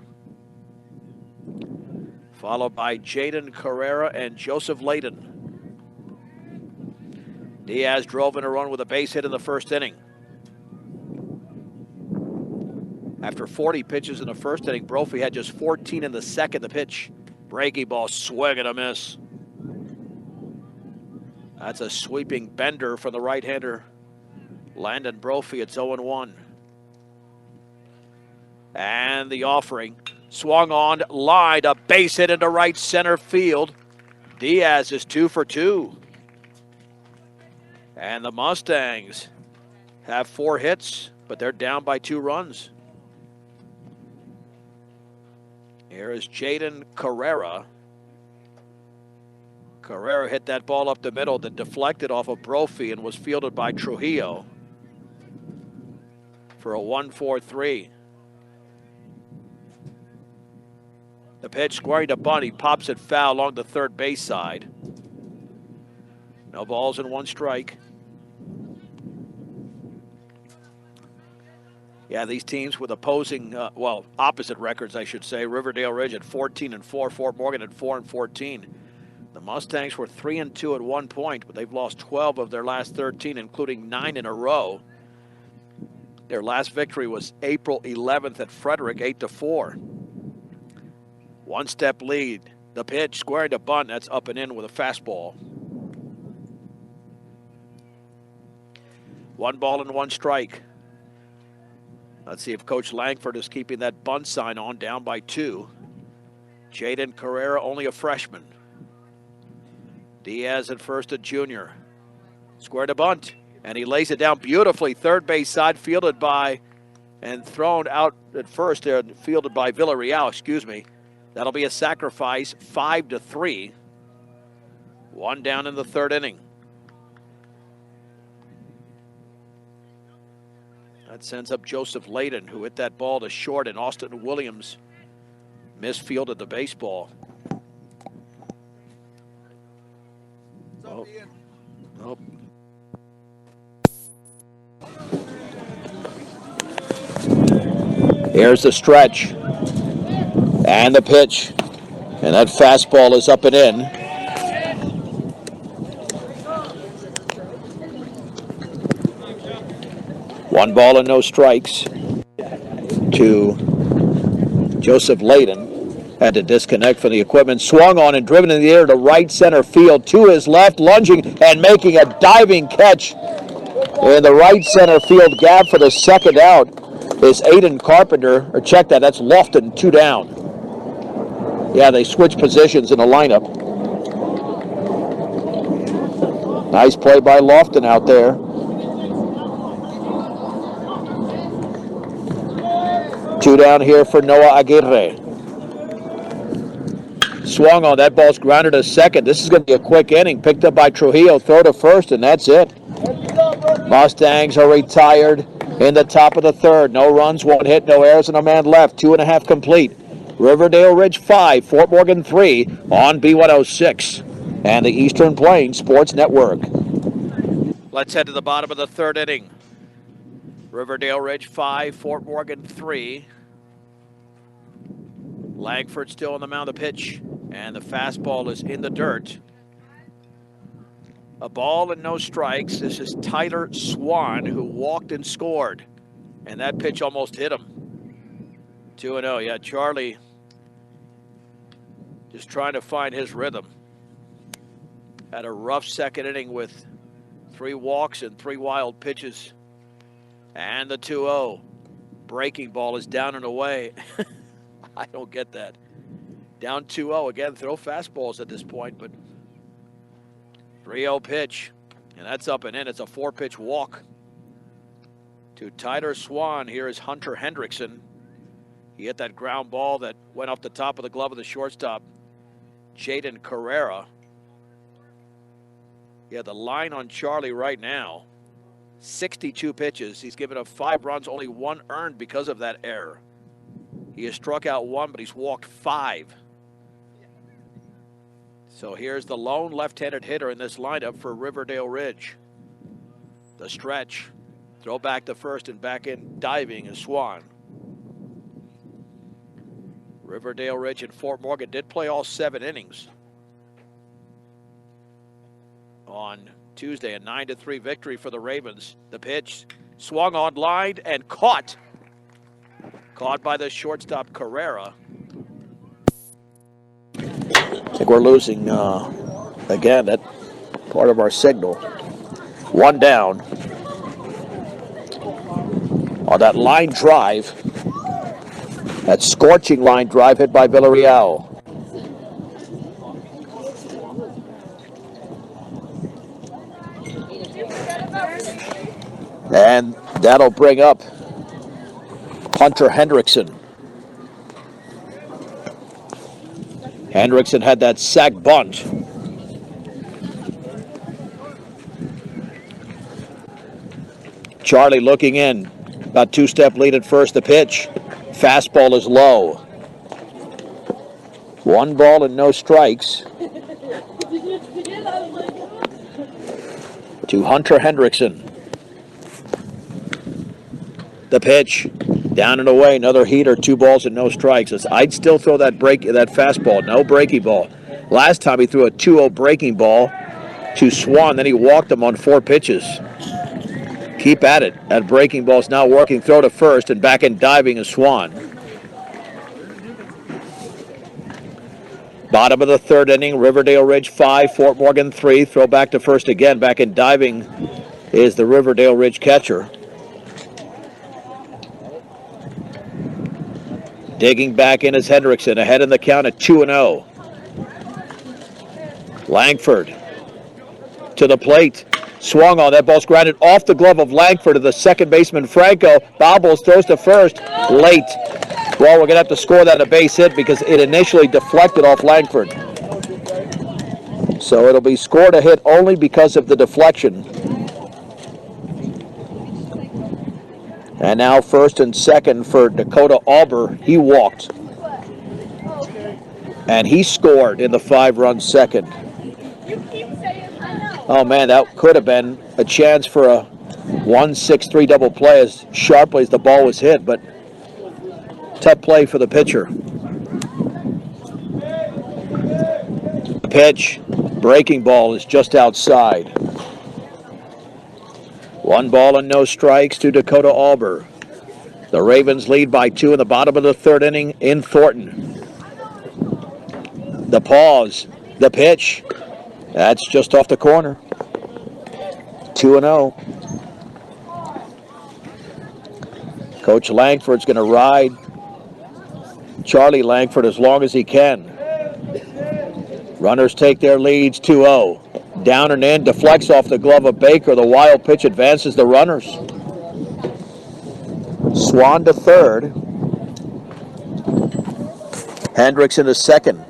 followed by Jaden Carrera and Joseph Layden. Diaz drove in a run with a base hit in the first inning. After 40 pitches in the first inning, Brophy had just 14 in the second. The pitch, breaking ball, swing and a miss. That's a sweeping bender from the right-hander Landon Brophy. It's 0-1. And the offering, swung on, lined a base hit into right center field. Diaz is 2 for 2. And the Mustangs have 4 hits, but they're down by 2 runs. Here is Jaden Carrera. Carrera hit that ball up the middle that deflected off of Brophy and was fielded by Trujillo for a 1-4-3. The pitch squaring to bunt. He pops it foul along the third base side. No balls and 1 strike. Yeah, these teams with opposing, opposite records, I should say. Riverdale Ridge at 14-4, Fort Morgan at 4-14. The Mustangs were 3-2 at one point, but they've lost 12 of their last 13, including 9 in a row. Their last victory was April 11th at Frederick, 8-4. 1-step lead. The pitch, squaring to bunt. That's up and in with a fastball. 1 ball and 1 strike. Let's see if Coach Langford is keeping that bunt sign on, down by 2. Jaden Carrera, only a freshman. Diaz at first, a junior. Square to bunt, and he lays it down beautifully. Third base side, fielded by and thrown out at first there, fielded by Villarreal, excuse me. That'll be a sacrifice, 5-3. 1 down in the third inning. That sends up Joseph Layden, who hit that ball to short, and Austin Williams misfielded the baseball. Oh. Here's the stretch. And the pitch. And that fastball is up and in. One ball and no strikes to Joseph Layden. Had to disconnect from the equipment. Swung on and driven in the air to right center field. To his left, lunging and making a diving catch in the right center field gap for the second out is Aiden Carpenter. Or check that, that's Lofton, 2 down. Yeah, they switched positions in the lineup. Nice play by Lofton out there. Two down here for Noah Aguirre. Swung on, that ball's grounded to second. This is going to be a quick inning. Picked up by Trujillo, throw to first, and that's it. Mustangs are retired in the top of the third. No runs, 1 hit, no errors, and a man left. 2.5 complete. Riverdale Ridge 5, Fort Morgan 3 on B106 and the Eastern Plains Sports Network. Let's head to the bottom of the third inning. Riverdale Ridge 5, Fort Morgan 3. Langford still on the mound, the pitch, and the fastball is in the dirt. A ball and no strikes. This is Tyler Swan, who walked and scored, and that pitch almost hit him. 2-0. Yeah, Charlie just trying to find his rhythm. Had a rough second inning with 3 walks and 3 wild pitches. And the 2-0. Breaking ball is down and away. I don't get that. Down 2-0 again. Throw fastballs at this point, but 3-0 pitch. And that's up and in. It's a 4-pitch walk to Tyler Swan. Here is Hunter Hendrickson. He hit that ground ball that went off the top of the glove of the shortstop, Jaden Carrera. Yeah, the line on Charlie right now, 62 pitches. He's given up 5 runs, only 1 earned because of that error. He has struck out 1, but he's walked 5. So here's the lone left-handed hitter in this lineup for Riverdale Ridge. The stretch. Throw back to first and back in diving is Swan. Riverdale Ridge and Fort Morgan did play all 7 innings on Tuesday. A 9-3 victory for the Ravens. The pitch swung on, lined, and caught. Caught by the shortstop Carrera. I think we're losing, again, that part of our signal. 1 down. On that line drive. That scorching line drive hit by Villarreal. And that'll bring up Hunter Hendrickson. Hendrickson had that sac bunt. Charlie looking in. About 2-step lead at first. The pitch. Fastball is low. 1 ball and no strikes to Hunter Hendrickson. The pitch down and away. Another heater. 2 balls and no strikes. I'd still throw that fastball. No breaking ball. Last time he threw a 2-0 breaking ball to Swan. Then he walked him on 4 pitches. Keep at it. That breaking ball's now working. Throw to first and back in diving is Swan. Bottom of the third inning. Riverdale Ridge 5, Fort Morgan 3. Throw back to first again. Back in diving is the Riverdale Ridge catcher. Digging back in is Hendrickson. Ahead in the count at 2-0. Langford to the plate. Swung on. That ball's grounded off the glove of Langford to the second baseman, Franco. Bobbles, throws to first. Late. Well, we're going to have to score that a base hit because it initially deflected off Langford. So it'll be scored a hit only because of the deflection. And now first and second for Dakota Auber. He walked. And he scored in the 5-run second. Oh, man, that could have been a chance for a 1-6-3 double play as sharply as the ball was hit. But Tough play for the pitcher. Pitch. Breaking ball is just outside. 1 ball and no strikes to Dakota Alber. The Ravens lead by 2 in the bottom of the 3rd inning in Thornton. The pause. The pitch. That's just off the corner. 2-0. Coach Langford's going to ride Charlie Langford as long as he can. Runners take their leads 2-0. Down and in, deflects off the glove of Baker. The wild pitch advances the runners. Swan to 3rd. Hendrickson to 2nd.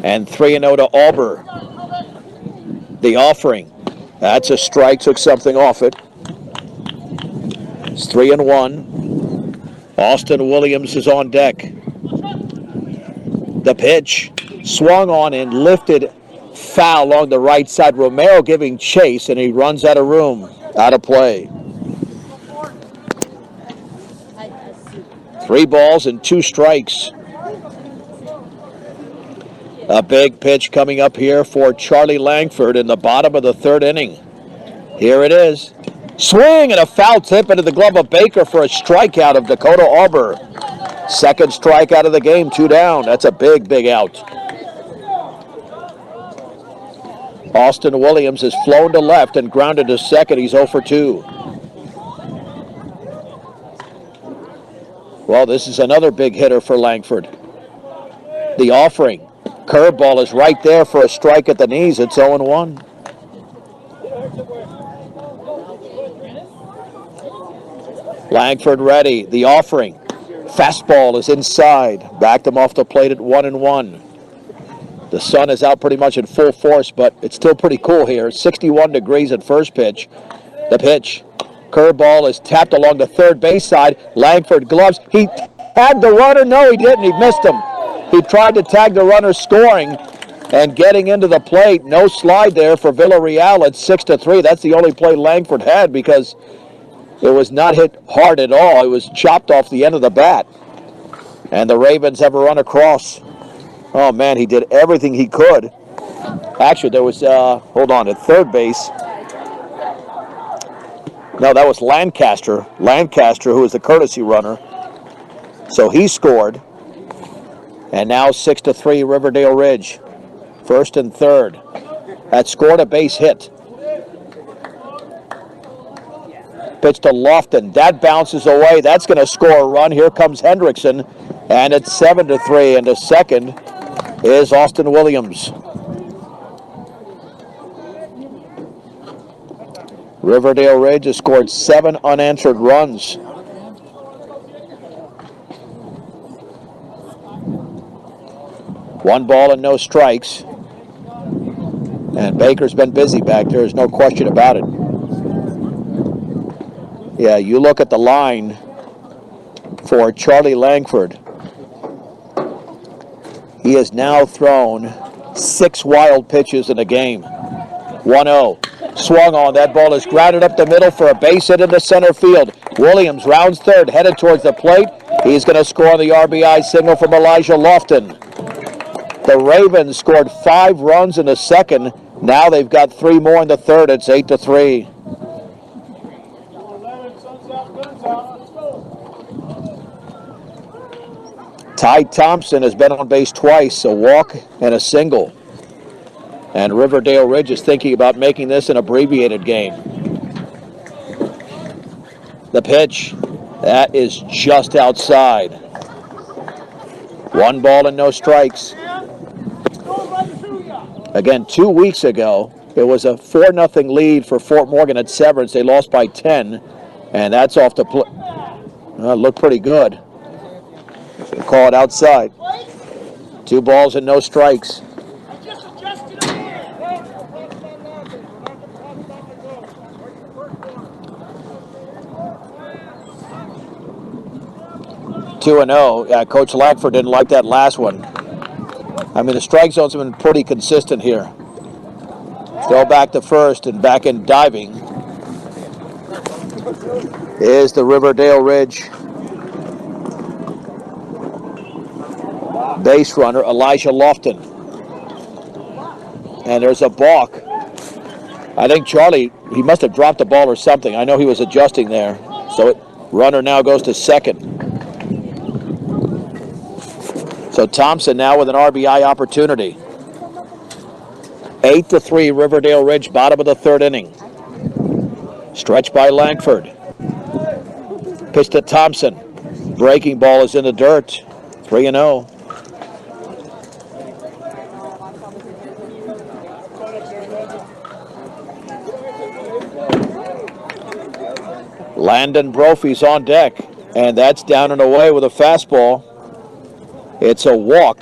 And 3-0 to Alber. The offering. That's a strike, took something off it. It's 3-1. Austin Williams is on deck. The pitch. Swung on and lifted foul along the right side. Romero giving chase, and he runs out of room. Out of play. 3 balls and 2 strikes. A big pitch coming up here for Charlie Langford in the bottom of the 3rd inning. Here it is. Swing and a foul tip into the glove of Baker for a strikeout of Dakota Alber. 2nd strikeout of the game, 2 down. That's a big, big out. Austin Williams is flown to left and grounded to 2nd. He's 0 for 2. Well, this is another big hitter for Langford. The offering. Curveball is right there for a strike at the knees. It's 0-1. Langford ready. The offering. Fastball is inside. Backed him off the plate at 1-1. The sun is out pretty much in full force, but it's still pretty cool here. 61 degrees at first pitch. The pitch. Curveball is tapped along the 3rd base side. Langford gloves. He tagged the runner. No, he didn't. He missed him. He tried to tag the runner scoring and getting into the plate. No slide there for Villarreal at 6-3. That's the only play Langford had because it was not hit hard at all. It was chopped off the end of the bat. And the Ravens have a run across. Oh, man, he did everything he could. Actually, there was, hold on, at 3rd base. No, that was Lancaster. Lancaster, who was the courtesy runner. So he scored. And now 6-3 Riverdale Ridge. 1st and 3rd. That scored a base hit. Pitch to Lofton. That bounces away. That's going to score a run. Here comes Hendrickson. And it's 7-3. And the 2nd is Austin Williams. Riverdale Ridge has scored 7 unanswered runs. One ball and no strikes. And Baker's been busy back there. There's no question about it. Yeah, you look at the line for Charlie Langford. He has now thrown 6 wild pitches in a game. 1-0. Swung on. That ball is grounded up the middle for a base hit into center field. Williams rounds 3rd, headed towards the plate. He's going to score on the RBI single from Elijah Lofton. The Ravens scored 5 runs in the 2nd. Now they've got 3 more in the 3rd. It's 8-3. Ty Thompson has been on base twice, a walk and a single. And Riverdale Ridge is thinking about making this an abbreviated game. The pitch, that is just outside. 1 ball and no strikes. Again, 2 weeks ago, it was a 4-0 lead for Fort Morgan at Severance. They lost by 10, and that's off the play. Looked pretty good. Call it outside. 2 balls and no strikes. 2-0. Yeah, Coach Langford didn't like that last one. I mean, the strike zones have been pretty consistent here. Throw back to first and back in diving. is the Riverdale Ridge base runner, Elijah Lofton. And there's a balk. I think Charlie, he must have dropped the ball or something. I know he was adjusting there. So runner now goes to second. So Thompson now with an RBI opportunity. 8-3 Riverdale Ridge, bottom of the third inning. Stretch by Langford. Pitch to Thompson. Breaking ball is in the dirt. 3-0. Landon Brophy's on deck, and that's down and away with a fastball. It's a walk.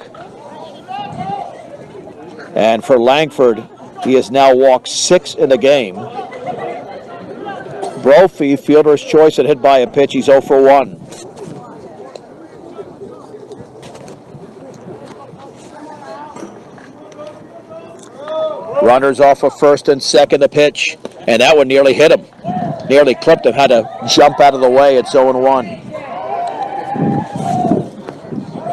And for Langford, he has now walked 6 in the game. Brophy, fielder's choice, and hit by a pitch. He's 0 for 1. Runners off of first and second, the pitch. And that one nearly hit him. Nearly clipped him. Had to jump out of the way. It's 0-1.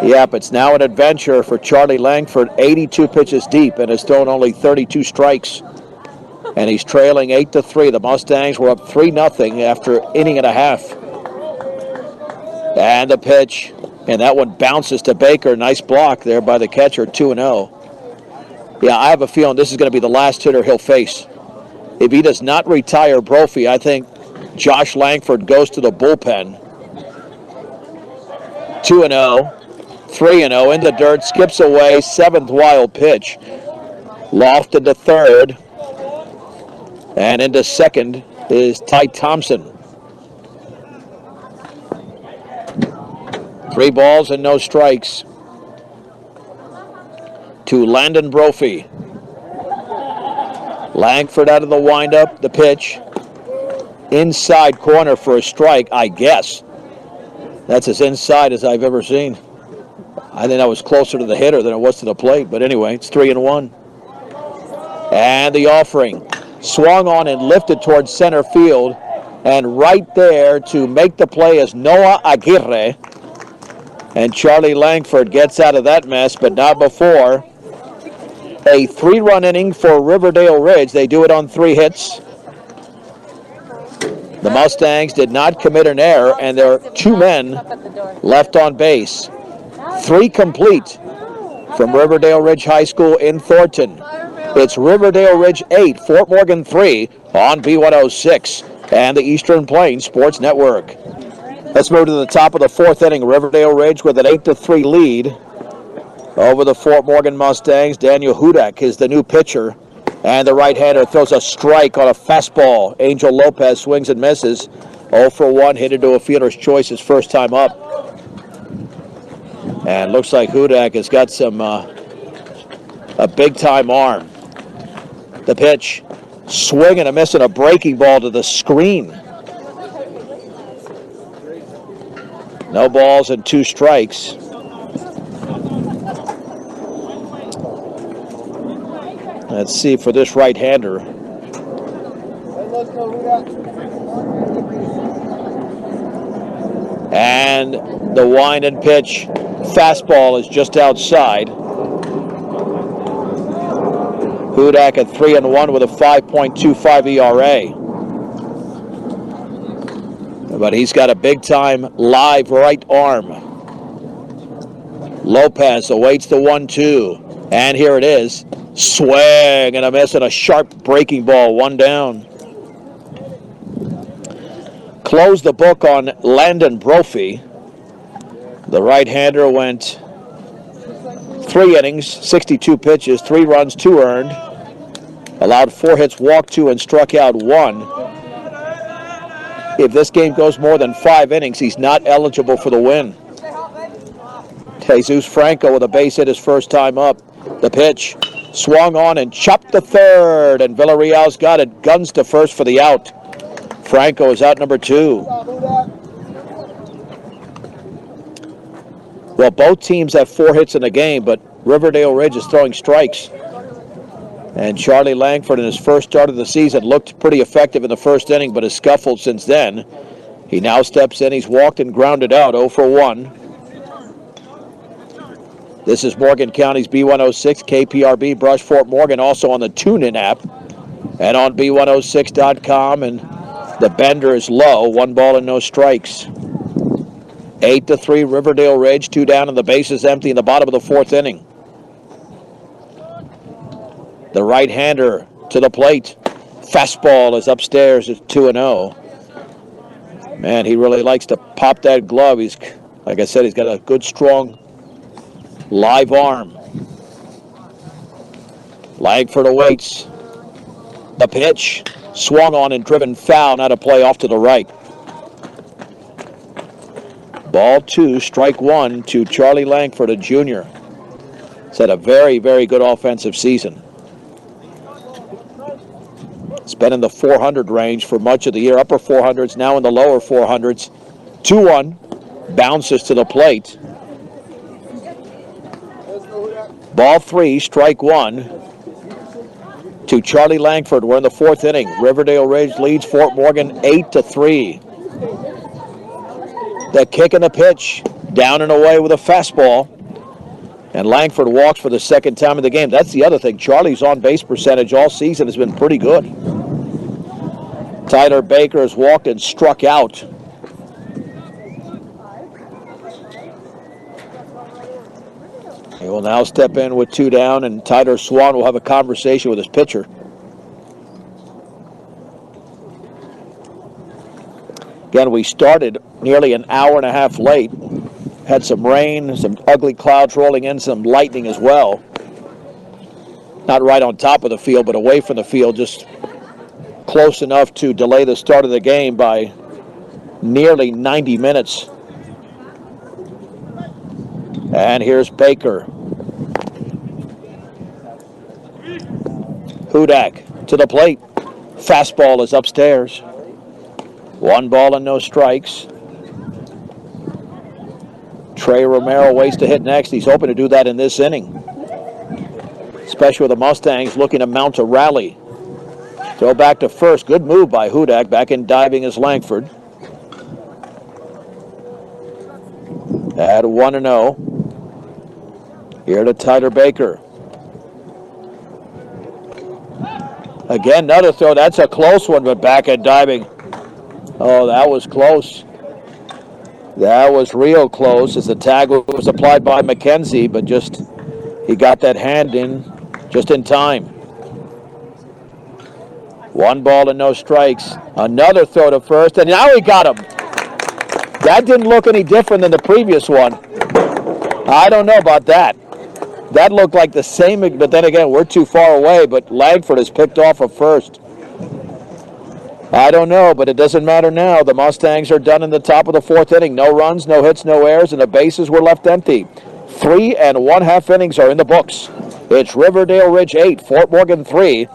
Yep, it's now an adventure for Charlie Langford. 82 pitches deep and has thrown only 32 strikes. And he's trailing 8-3. The Mustangs were up 3-0 after inning and a half. And the pitch. And that one bounces to Baker. Nice block there by the catcher. 2-0. Yeah, I have a feeling this is going to be the last hitter he'll face. If he does not retire Brophy, I think Josh Langford goes to the bullpen. 2-0. 3-0 in the dirt. Skips away. 7th wild pitch. Lofted to third. And into second is Ty Thompson. 3 balls and no strikes to Landon Brophy. Langford out of the windup, the pitch. Inside corner for a strike, I guess. That's as inside as I've ever seen. I think that was closer to the hitter than it was to the plate. But anyway, it's 3-1. And the offering. Swung on and lifted towards center field. And right there to make the play is Noah Aguirre. And Charlie Langford gets out of that mess, but not before. A 3-run inning for Riverdale Ridge. They do it on 3 hits. The Mustangs did not commit an error, and there are 2 men left on base. 3 complete from Riverdale Ridge High School in Thornton. It's Riverdale Ridge 8, Fort Morgan 3 on B106 and the Eastern Plains Sports Network. Let's move to the top of the 4th inning. Riverdale Ridge with an 8-3 lead over the Fort Morgan Mustangs. Daniel Hudak is the new pitcher. And the right-hander throws a strike on a fastball. Angel Lopez swings and misses. 0 for 1, hit into a fielder's choice his first time up. And looks like Hudak has got some a big-time arm. The pitch, swing and a miss and a breaking ball to the screen. No balls and 2 strikes. Let's see for this right-hander. And the wind and pitch. Fastball is just outside. Hudak at 3-1 with a 5.25 ERA. But he's got a big-time live right arm. Lopez awaits the 1-2. And here it is. Swing and a miss and a sharp breaking ball. 1 down. Close the book on Landon Brophy. The right-hander went 3 innings, 62 pitches, 3 runs, 2 earned. Allowed 4 hits, walked 2, and struck out 1. If this game goes more than 5 innings, he's not eligible for the win. Jesus Franco with a base hit his first time up. The pitch. Swung on and chopped to third, and Villarreal's got it. Guns to first for the out. Franco is out number 2. Well, both teams have 4 hits in the game, but Riverdale Ridge is throwing strikes. And Charlie Langford in his first start of the season looked pretty effective in the first inning, but has scuffled since then. He now steps in. He's walked and grounded out, 0 for 1. This is Morgan County's B106 KPRB Brush Fort Morgan, also on the TuneIn app and on B106.com. And the bender is low, 1 ball and no strikes. 8-3 Riverdale Ridge, 2 down and the bases empty in the bottom of the 4th inning. The right-hander to the plate. Fastball is upstairs at 2-0. Man, he really likes to pop that glove. He's, like I said, he's got a good, strong, live arm. Langford awaits. The pitch. Swung on and driven foul. Now to play off to the right. Ball 2, strike 1 to Charlie Langford, a junior. He's had a very, very good offensive season. It's been in the 400 range for much of the year. Upper 400s, now in the lower 400s. 2-1. Bounces to the plate. Ball 3, strike 1 to Charlie Langford. We're in the 4th inning. Riverdale Ridge leads Fort Morgan 8-3. The kick and the pitch. Down and away with a fastball. And Langford walks for the 2nd time in the game. That's the other thing. Charlie's on-base percentage all season has been pretty good. Tyler Baker has walked and struck out. He will now step in with 2 down, and Tyler Swan will have a conversation with his pitcher. Again, we started nearly an hour and a half late. Had some rain, some ugly clouds rolling in, some lightning as well. Not right on top of the field, but away from the field, just close enough to delay the start of the game by nearly 90 minutes. And here's Baker. Hudak to the plate. Fastball is upstairs. 1 ball and no strikes. Trey Romero waits to hit next. He's hoping to do that in this inning. Especially with the Mustangs looking to mount a rally. Throw back to first. Good move by Hudak. Back in diving is Langford. At 1-0. Here to Tyler Baker. Again, another throw. That's a close one, but back in diving. Oh, that was close. That was real close as the tag was applied by McKenzie, but just he got that hand in just in time. 1 ball and no strikes. Another throw to first, and now he got him. That didn't look any different than the previous one. I don't know about that. That looked like the same, but then again, we're too far away, but Langford has picked off a first. I don't know, but it doesn't matter now. The Mustangs are done in the top of the 4th inning. No runs, no hits, no errors, and the bases were left empty. 3 1/2 innings are in the books. It's Riverdale Ridge 8, Fort Morgan 3.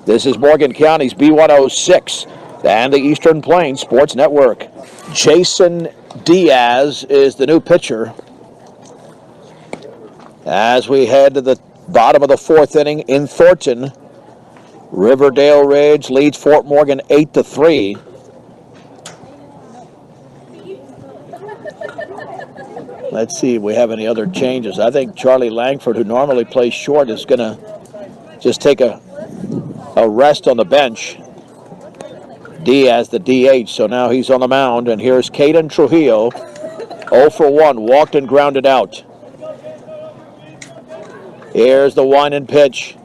This is Morgan County's B106 and the Eastern Plains Sports Network. Jason Diaz is the new pitcher. As we head to the bottom of the 4th inning in Thornton, Riverdale Ridge leads Fort Morgan 8-3. Let's see if we have any other changes. I think Charlie Langford, who normally plays short, is going to just take a rest on the bench. Diaz, the DH, so now he's on the mound. And here's Caden Trujillo, 0 for 1, walked and grounded out. Here's the wind and pitch,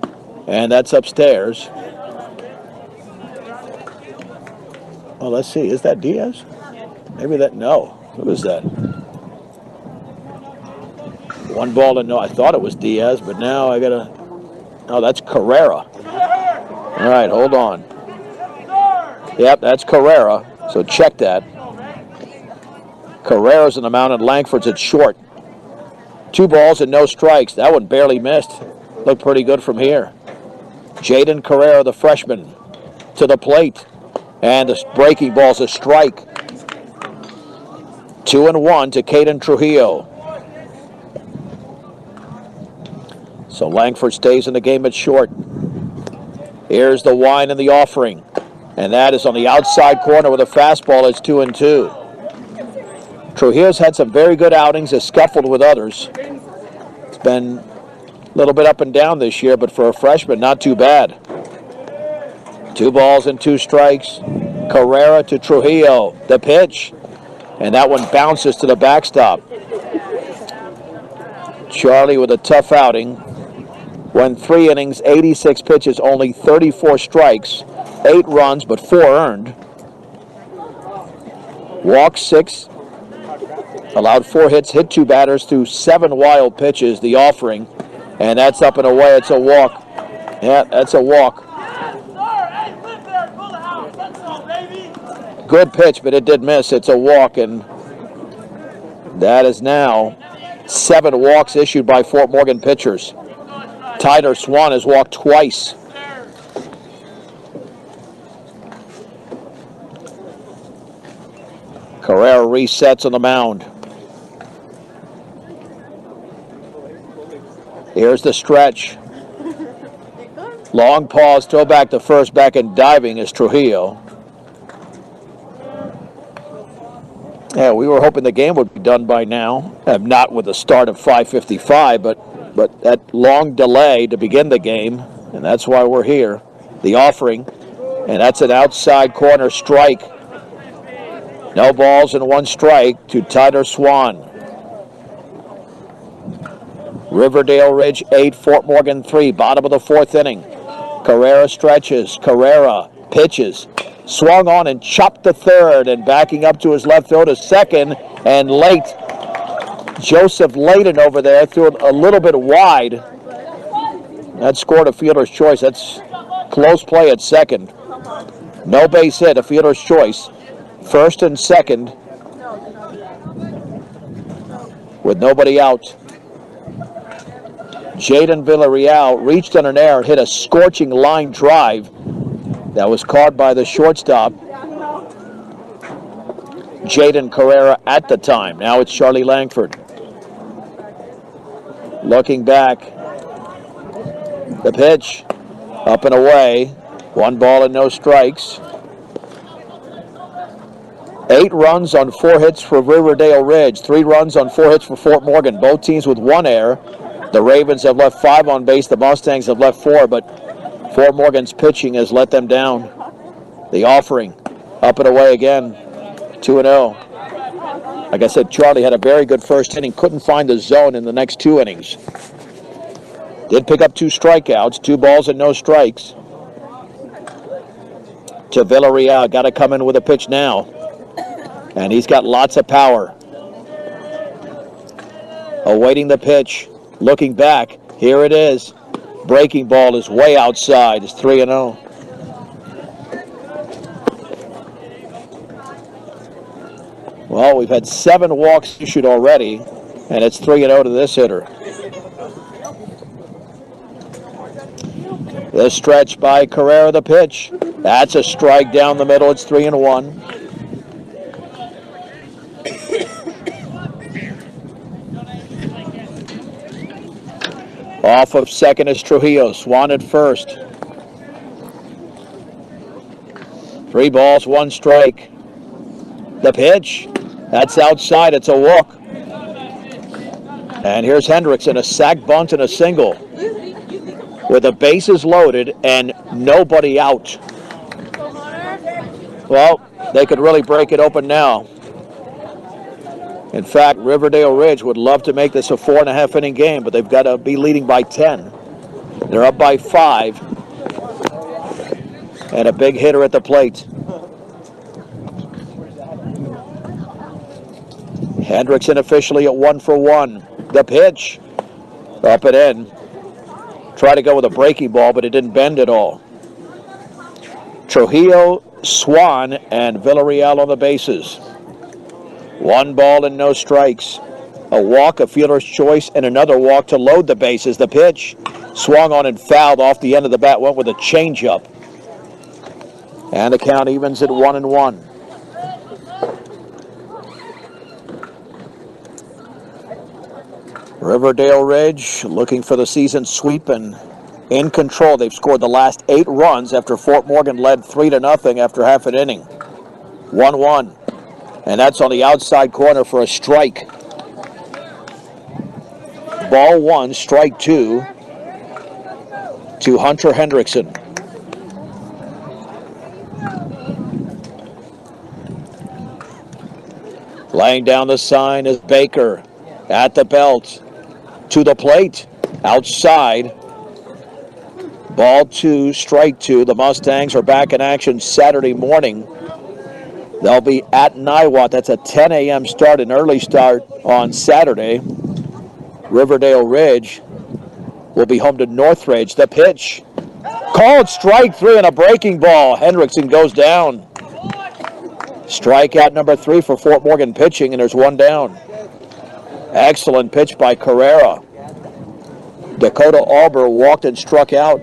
and that's upstairs. Well, let's see. Is that Diaz? Maybe that. No. Who is that? 1 ball and no. I thought it was Diaz, but now I got to. Oh, that's Carrera. All right, hold on. Yep, that's Carrera. So check that. Carrera's in the mound and Langford's at short. 2 balls and no strikes. That one barely missed. Looked pretty good from here. Jaden Carrera, the freshman, to the plate. And the breaking ball's a strike. 2-1 to Caden Trujillo. So Langford stays in the game at short. Here's the wine and the offering. And that is on the outside corner with a fastball. It's 2-2. Trujillo's had some very good outings, has scuffled with others. It's been a little bit up and down this year, but for a freshman, not too bad. 2 balls and 2 strikes. Carrera to Trujillo. The pitch. And that one bounces to the backstop. Charlie with a tough outing. Went 3 innings, 86 pitches, only 34 strikes, 8 runs, but 4 earned. Walked 6, allowed 4 hits, hit 2 batters through 7 wild pitches, the offering. And that's up and away. It's a walk. Yeah, that's a walk. Good pitch, but it did miss. It's a walk, and that is now 7 walks issued by Fort Morgan pitchers. Tyler Swan has walked twice. Carrera resets on the mound. Here's the stretch. Long pause, throw back to first, back and diving is Trujillo. Yeah, we were hoping the game would be done by now. Not with a start of 5:55, but that long delay to begin the game, and that's why we're here. The offering, and that's an outside corner strike. No balls and 1 strike to Tyler Swan. Riverdale Ridge 8, Fort Morgan 3, bottom of the 4th inning. Carrera stretches, Carrera pitches, swung on and chopped to third, and backing up to his left throw to second, and late. Joseph Layden over there threw it a little bit wide. That scored a fielder's choice. That's close play at second. No base hit, a fielder's choice. First and second with nobody out. Jaden Villarreal reached on an air and hit a scorching line drive that was caught by the shortstop, Jaden Carrera, at the time. Now it's Charlie Langford. Looking back, the pitch, up and away, 1 ball and no strikes. 8 runs on 4 hits for Riverdale Ridge, 3 runs on 4 hits for Fort Morgan, both teams with 1 error. The Ravens have left 5 on base, the Mustangs have left 4, but Fort Morgan's pitching has let them down. The offering, up and away again, 2-0. Like I said, Charlie had a very good first inning, couldn't find the zone in the next 2 innings. Did pick up 2 strikeouts, 2 balls and no strikes. To Villarreal, got to come in with a pitch now. And he's got lots of power. Awaiting the pitch, looking back, here it is. Breaking ball is way outside, it's 3-0. Well, we've had 7 walks issued already, and it's 3-0 to this hitter. The stretch by Carrera, the pitch. That's a strike down the middle, it's 3-1. Off of second is Trujillo. Swan at first. 3 balls, 1 strike. The pitch. That's outside. It's a walk. And here's Hendricks in a sac bunt and a single. With the bases loaded and nobody out. Well, they could really break it open now. In fact, Riverdale Ridge would love to make this a 4.5 inning game, but they've got to be leading by 10. They're up by 5. And a big hitter at the plate. Hendrickson officially at 1-for-1. The pitch. Up and in. Tried to go with a breaking ball, but it didn't bend at all. Trujillo, Swan, and Villarreal on the bases. 1 ball and no strikes. A walk, a fielder's choice, and another walk to load the bases. The pitch swung on and fouled off the end of the bat, went with a changeup. And the count evens at 1-1. Riverdale Ridge looking for the season sweep and in control. They've scored the last 8 runs after Fort Morgan led 3-0 after half an inning. 1-1. And that's on the outside corner for a strike. Ball 1, strike 2 to Hunter Hendrickson. Laying down the sign is Baker at the belt. To the plate. Outside. Ball 2, strike 2. The Mustangs are back in action Saturday morning. They'll be at Niwot. That's a 10 a.m. start, an early start on Saturday. Riverdale Ridge will be home to Northridge. The pitch. Called strike 3 and a breaking ball. Hendrickson goes down. Strikeout number 3 for Fort Morgan pitching, and there's 1 down. Excellent pitch by Carrera. Dakota Auber walked and struck out.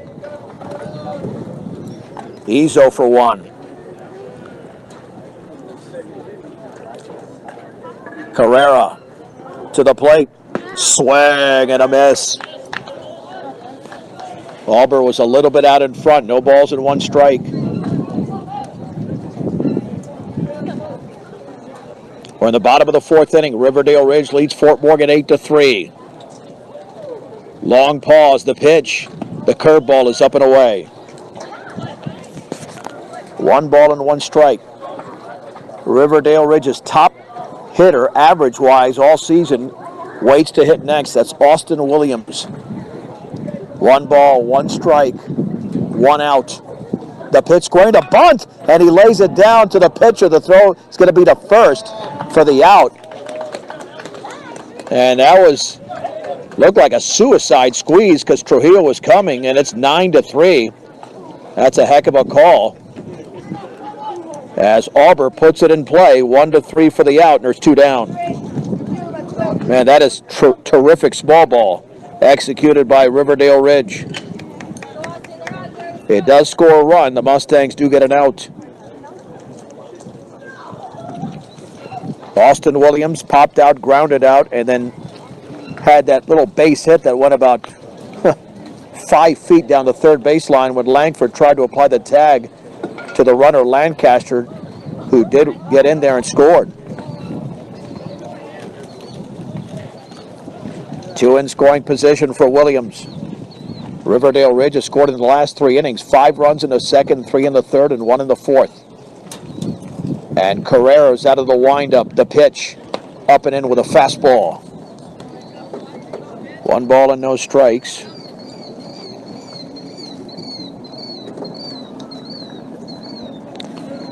He's 0 for 1. Carrera to the plate. Swing and a miss. Auber was a little bit out in front. No balls and 1 strike. We're in the bottom of the 4th inning. Riverdale Ridge leads Fort Morgan 8-3. Long pause, the pitch. The curveball is up and away. 1 ball and 1 strike. Riverdale Ridge's top hitter, average-wise, all season, waits to hit next. That's Austin Williams. 1 ball, 1 strike, 1 out. The pitch going to bunt, and he lays it down to the pitcher. The throw is going to be the first for the out. And that looked like a suicide squeeze because Trujillo was coming, and it's 9-3. That's a heck of a call. As Auber puts it in play, 1-3 for the out, and there's 2 down. Man, that is terrific small ball executed by Riverdale Ridge. It does score a run. The Mustangs do get an out. Austin Williams popped out, grounded out, and then had that little base hit that went about 5 feet down the third baseline when Langford tried to apply the tag to the runner Lancaster, who did get in there and scored. 2 in scoring position for Williams. Riverdale Ridge has scored in the last 3 innings. 5 runs in the second, 3 in the third, and 1 in the fourth. And Carrera's out of the windup. The pitch up and in with a fastball. 1 ball and no strikes.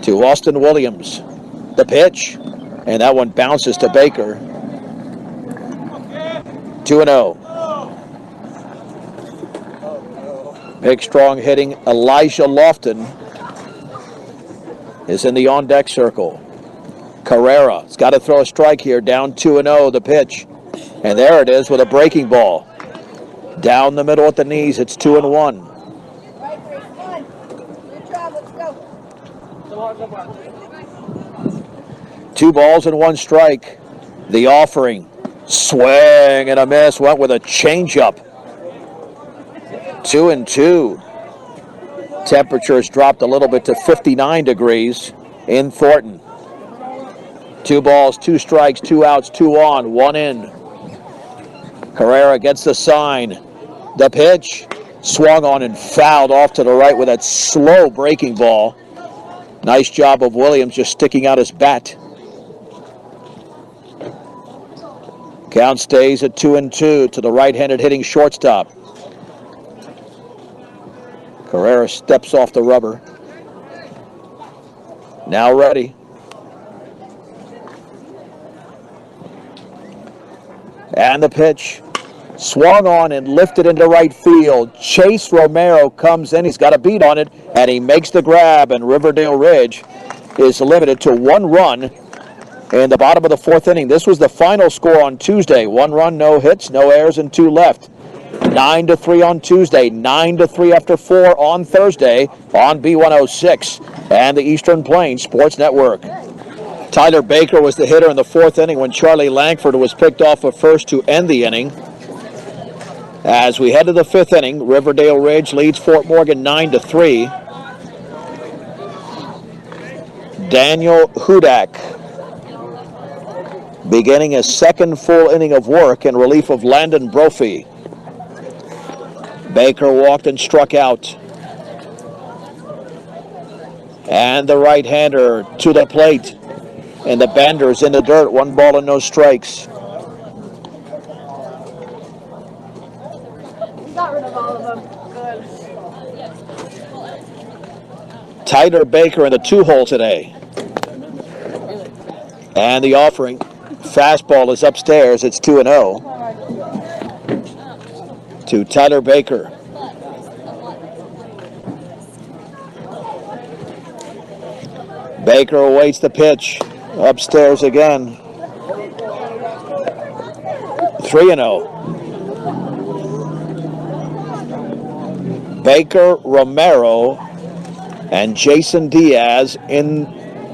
To Austin Williams. The pitch. And that one bounces to Baker. 2-0. Big, strong hitting Elijah Lofton is in the on-deck circle. Carrera's got to throw a strike here. Down 2-0, the pitch. And there it is with a breaking ball. Down the middle at the knees, it's 2-1. 2 balls and 1 strike. The offering. Swing and a miss. Went with a changeup. 2-2. Temperatures dropped a little bit to 59 degrees in Thornton. 2 balls, 2 strikes, 2 outs, 2 on, 1 in. Carrera gets the sign. The pitch. Swung on and fouled off to the right with that slow breaking ball. Nice job of Williams just sticking out his bat. Count stays at 2-2 to the right-handed hitting shortstop. Carrera steps off the rubber. Now ready. And the pitch. Swung on and lifted into right field. Chase Romero comes in. He's got a beat on it, and he makes the grab, and Riverdale Ridge is limited to 1 run in the bottom of the 4th inning. This was the final score on Tuesday. 1 run, no hits, no errors, and 2 left. 9-3 on Tuesday, 9-3 after 4 on Thursday on B106 and the Eastern Plains Sports Network. Tyler Baker was the hitter in the 4th inning when Charlie Langford was picked off at first to end the inning. As we head to the fifth inning, Riverdale Ridge leads Fort Morgan 9-3. Daniel Hudak beginning his second full inning of work in relief of Landon Brophy. Baker walked and struck out. And the right-hander to the plate. And the Bender's in the dirt. 1 ball and no strikes. Got rid of all of them. Good. Tyler Baker in the 2-hole today. And the offering. Fastball is upstairs. It's 2-0 to Tyler Baker. Baker awaits the pitch. Upstairs again. 3-0. Baker, Romero, and Jason Diaz in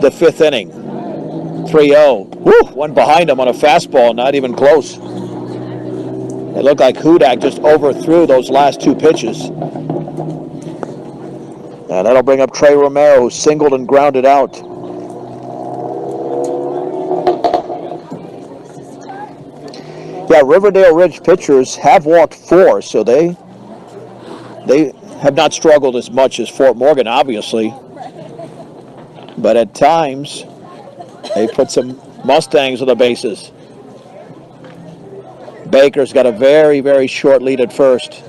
the fifth inning. 3-0. Woo! One behind him on a fastball, not even close. It looked like Hudak just overthrew those last 2 pitches. And that'll bring up Trey Romero, who singled and grounded out. Yeah, Riverdale Ridge pitchers have walked 4, so they have not struggled as much as Fort Morgan, obviously. But at times, they put some Mustangs on the bases. Baker's got a very, very short lead at first.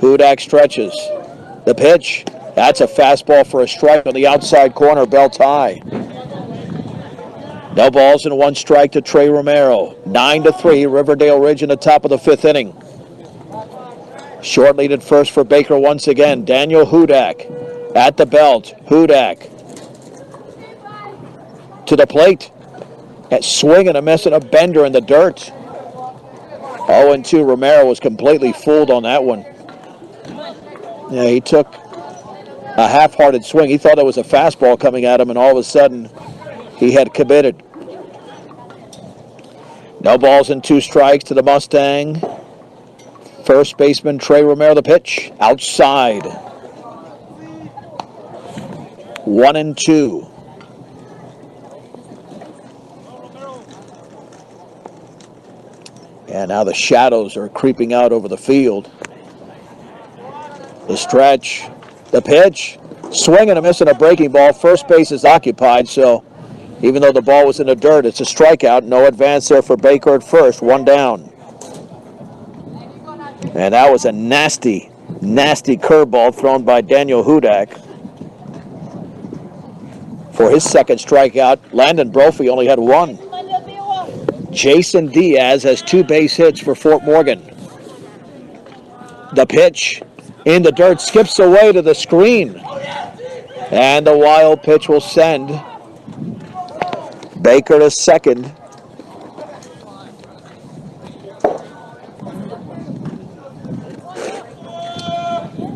Hudak stretches. The pitch, that's a fastball for a strike on the outside corner, belt high. No balls and 1 strike to Trey Romero. 9-3, Riverdale Ridge in the top of the fifth inning. Short lead at first for Baker once again. Daniel Hudak at the belt. Hudak to the plate. That swing and a miss and a bender in the dirt. 0-2, Romero was completely fooled on that one. Yeah, he took a half-hearted swing. He thought it was a fastball coming at him, and all of a sudden, he had committed. No balls and 2 strikes to the Mustang. First baseman Trey Romero, the pitch. Outside. 1-2. And now the shadows are creeping out over the field. The stretch, the pitch, swing and a miss and a breaking ball. First base is occupied, so even though the ball was in the dirt, it's a strikeout. No advance there for Baker at first. 1 down. And that was a nasty, nasty curveball thrown by Daniel Hudak. For his second strikeout, Landon Brophy only had 1. Jason Diaz has 2 base hits for Fort Morgan. The pitch in the dirt, skips away to the screen. And the wild pitch will send Baker to second.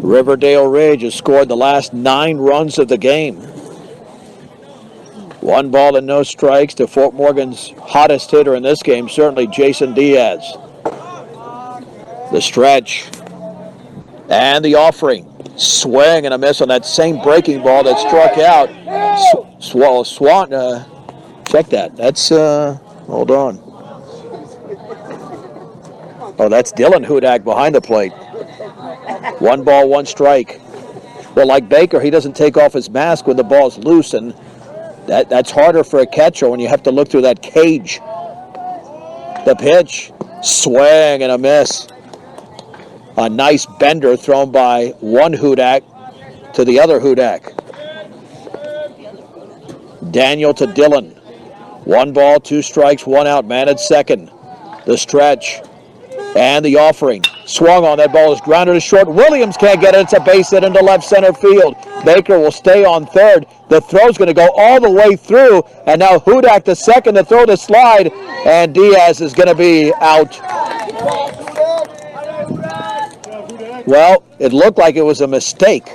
Riverdale Ridge has scored the last 9 runs of the game. 1 ball and no strikes to Fort Morgan's hottest hitter in this game, certainly Jason Diaz. The stretch. And the offering. Swing and a miss on that same breaking ball that struck out. Swan, check that. That's, hold on. Oh, that's Dylan Hudak behind the plate. 1 ball, 1 strike. Well, like Baker, he doesn't take off his mask when the ball's loose, and that's harder for a catcher when you have to look through that cage. The pitch, swing and a miss. A nice bender thrown by one Hudak to the other Hudak. Daniel to Dylan. 1 ball, 2 strikes, 1 out, man at second. The stretch and the offering. Swung on, that ball is grounded to short. Williams can't get it. It's a base hit into left center field. Baker will stay on third. The throw's going to go all the way through, and now Hudak to second to throw the slide, and Diaz is going to be out. Well, it looked like it was a mistake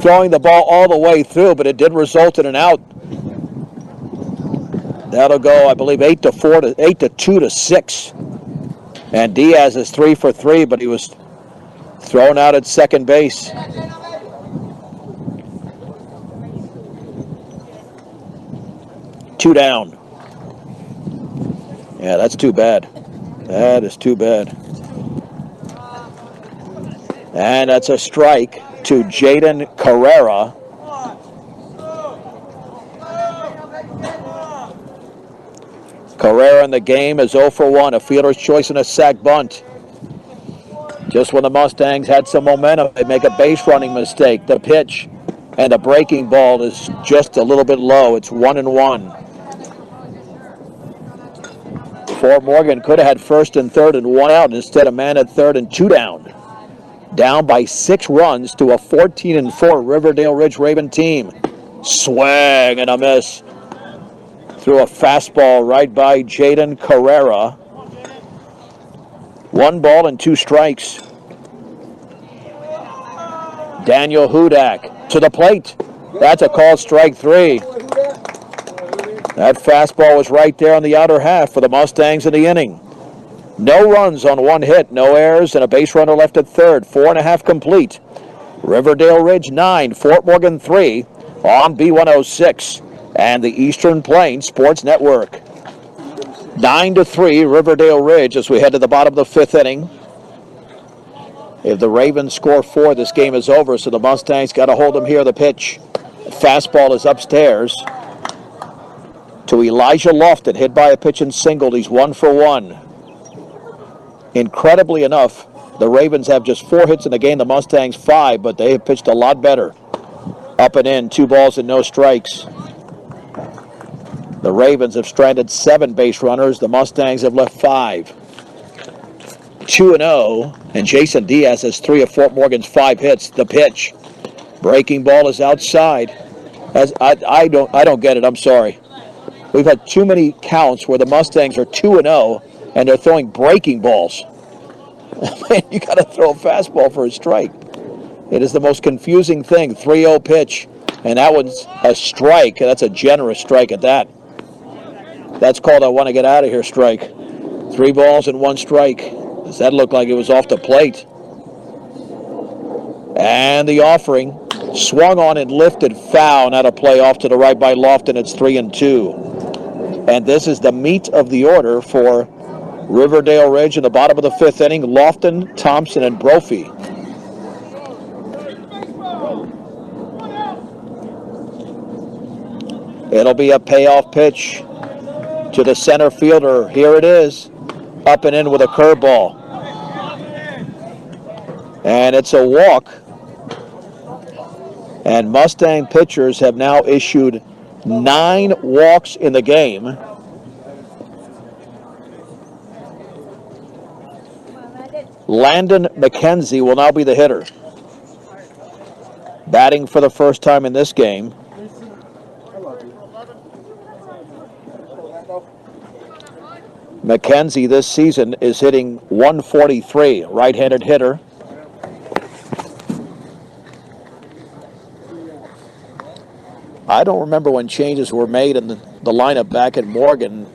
throwing the ball all the way through, but it did result in an out. That'll go, I believe, 8-2 to 6. And Diaz is 3 for 3, but he was thrown out at second base. Two down. Yeah, that's too bad. That is too bad. And that's a strike to Jaden Carrera. Carrera in the game is 0 for 1, a fielder's choice and a sac bunt. Just when the Mustangs had some momentum, they make a base running mistake. The pitch and the breaking ball is just a little bit low. It's 1-1. Fort Morgan could have had first and third and one out instead of man at third and two down. Down by 6 runs to a 14-4 Riverdale Ridge Raven team. Swing and a miss. Threw a fastball right by Jaden Carrera. 1 ball and 2 strikes. Daniel Hudak to the plate. That's a called strike 3. That fastball was right there on the outer half for the Mustangs in the inning. No runs on 1 hit, no errors, and a base runner left at third. 4.5 complete. Riverdale Ridge 9, Fort Morgan 3 on B106 and the Eastern Plains Sports Network. 9-3 Riverdale Ridge as we head to the bottom of the 5th inning. If the Ravens score 4, this game is over, so the Mustangs got to hold them here. The pitch. Fastball is upstairs to Elijah Lofton, hit by a pitch and singled. He's 1 for 1. Incredibly enough, the Ravens have just 4 hits in the game, the Mustangs 5, but they have pitched a lot better. Up and in, 2 balls and no strikes. The Ravens have stranded 7 base runners. The Mustangs have left 5. 2-0, and Jason Diaz has 3 of Fort Morgan's 5 hits. The pitch. Breaking ball is outside. I don't get it. I'm sorry. We've had too many counts where the Mustangs are 2-0 and they're throwing breaking balls. Man, you got to throw a fastball for a strike. It is the most confusing thing. 3-0 pitch, and that one's a strike. That's a generous strike at that. That's called I want to get out of here strike. 3 balls and 1 strike. Does that look like it was off the plate? And the offering swung on and lifted foul, not a play off to the right by Lofton. It's 3-2. And this is the meat of the order for Riverdale Ridge in the bottom of the 5th inning. Lofton, Thompson, and Brophy. It'll be a payoff pitch to the center fielder. Here it is. Up and in with a curveball. And it's a walk. And Mustang pitchers have now issued 9 walks in the game. Landon McKenzie will now be the hitter. Batting for the first time in this game. McKenzie this season is hitting 143, right-handed hitter. I don't remember when changes were made in the lineup back at Morgan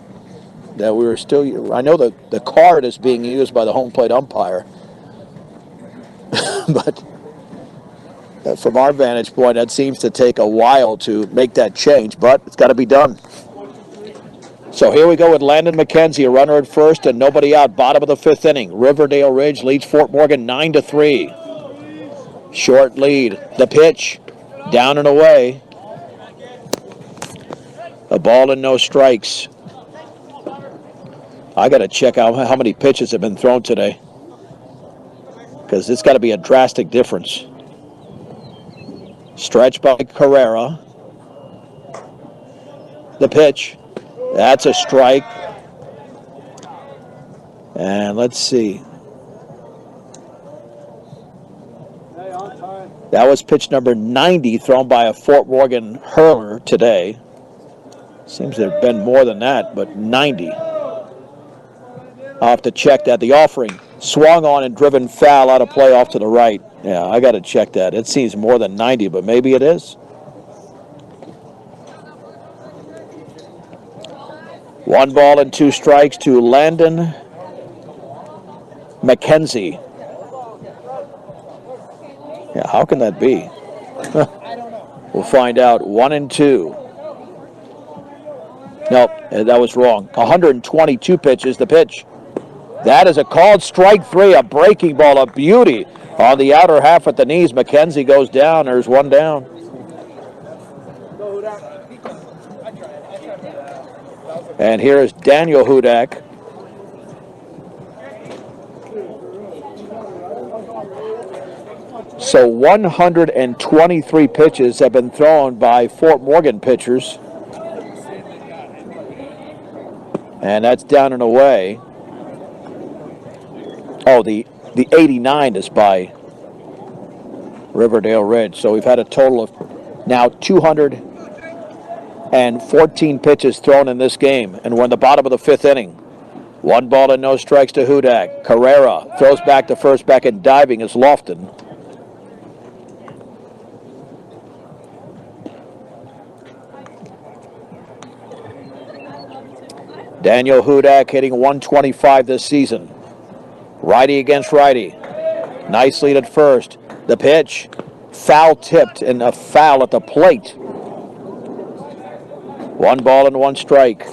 that we were still, I know that the card is being used by the home plate umpire. But from our vantage point, that seems to take a while to make that change, but it's got to be done. So here we go with Landon McKenzie, a runner at first and nobody out, bottom of the 5th inning. Riverdale Ridge leads Fort Morgan 9-3. Short lead. The pitch, down and away. A ball and no strikes. I got to check out how many pitches have been thrown today, because it's got to be a drastic difference. Stretch by Carrera. The pitch. That's a strike. And let's see. That was pitch number 90 thrown by a Fort Morgan hurler today. Seems to have been more than that, but 90. I'll have to check that. The offering swung on and driven foul out of play off to the right. Yeah, I got to check that. It seems more than 90, but maybe it is. 1 ball and 2 strikes to Landon McKenzie. Yeah, how can that be? We'll find out. 1 and 2. Nope, that was wrong. 122 pitches. The pitch. That is a called strike 3, a breaking ball, a beauty. On the outer half at the knees, McKenzie goes down. There's one down. And here is Daniel Hudak. So 123 pitches have been thrown by Fort Morgan pitchers. And that's down and away. Oh, the 89 is by Riverdale Ridge. So we've had a total of now 214 pitches thrown in this game. And we're in the bottom of the 5th inning. 1 ball and no strikes to Hudak. Carrera throws back to first. Back and diving is Lofton. Daniel Hudak hitting 125 this season. Righty against righty. Nice lead at first. The pitch, foul tipped and a foul at the plate. 1 ball and 1 strike.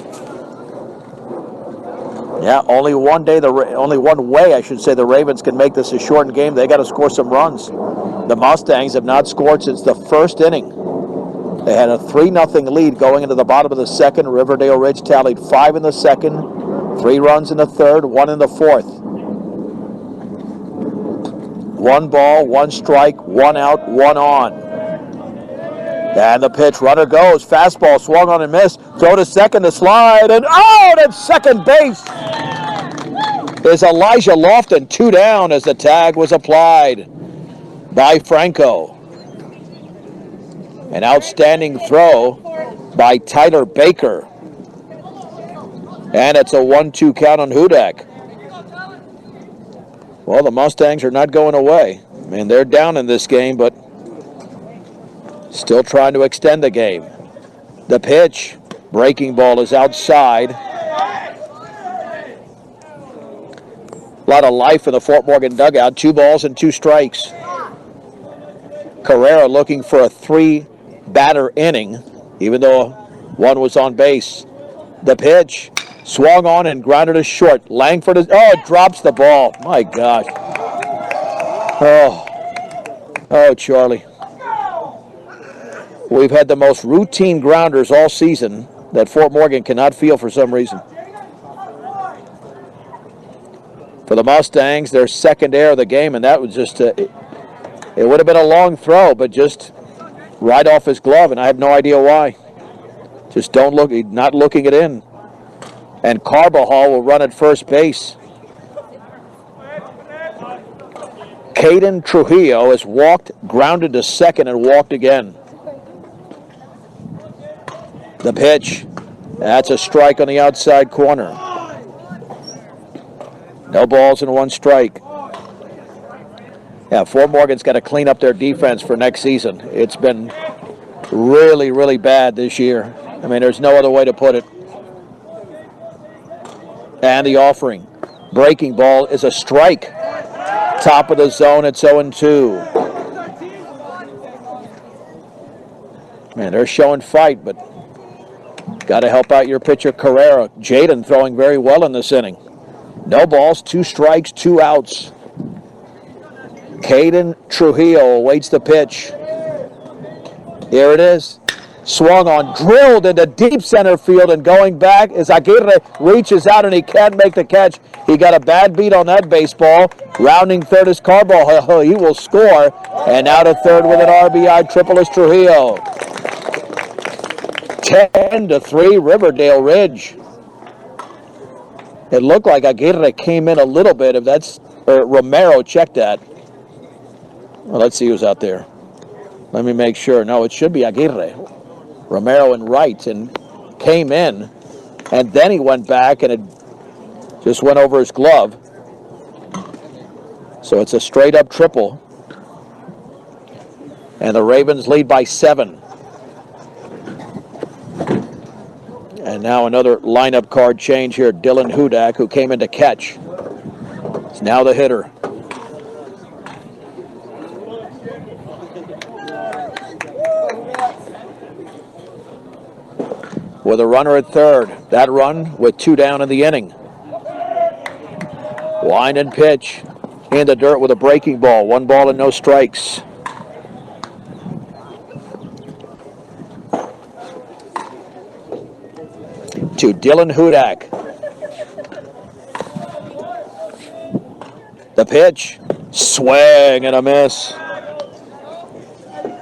Yeah, only one way I should say the Ravens can make this a shortened game. They got to score some runs. The Mustangs have not scored since the 1st inning. They had a 3-0 lead going into the bottom of the 2nd. Riverdale Ridge tallied 5 in the 2nd, 3 runs in the 3rd, 1 in the 4th. 1 ball, 1 strike, 1 out, 1 on. And the pitch, runner goes, fastball swung on and missed. Throw to second to slide, and out at second base is Elijah Lofton. 2 down as the tag was applied by Franco. An outstanding throw by Tyler Baker. And it's a 1-2 count on Hudak. Well, the Mustangs are not going away. I mean, they're down in this game, but still trying to extend the game. The pitch, breaking ball is outside. A lot of life in the Fort Morgan dugout. 2 balls and 2 strikes. Carrera looking for a 3-batter inning, even though 1 was on base. The pitch, swung on and grounded to short. Langford is, drops the ball. My gosh. Oh, Charlie. We've had the most routine grounders all season that Fort Morgan cannot feel for some reason. For the Mustangs, their 2nd error of the game, and that was just, it would have been a long throw, but just right off his glove, and I have no idea why. Just not looking it in. And Carbajal will run at first base. Caden Trujillo has grounded to second and walked again. The pitch, that's a strike on the outside corner. No balls and 1 strike. Yeah, Fort Morgan's got to clean up their defense for next season. It's been really, really bad this year. I mean, there's no other way to put it. And the offering. Breaking ball is a strike. Top of the zone, it's 0-2. Man, they're showing fight, but got to help out your pitcher, Carrera. Jaden throwing very well in this inning. No balls, 2 strikes, 2 outs. Caden Trujillo awaits the pitch. Here it is. Swung on, drilled into deep center field, and going back as Aguirre reaches out and he can't make the catch. He got a bad beat on that baseball. Rounding third is Carbajal. He will score. And now to third with an RBI triple is Trujillo. 10-3 Riverdale Ridge. It looked like Aguirre came in a little bit. Romero checked that. Well, let's see who's out there. Let me make sure. No, it should be Aguirre. Romero in right and came in, and then he went back and it just went over his glove. So it's a straight up triple. And the Ravens lead by 7. And now another lineup card change here. Dylan Hudak, who came in to catch. It's now the hitter. With a runner at third. That run with 2 down in the inning. Wind and pitch. In the dirt with a breaking ball. 1 ball and no strikes. To Dylan Hudak. The pitch. Swing and a miss.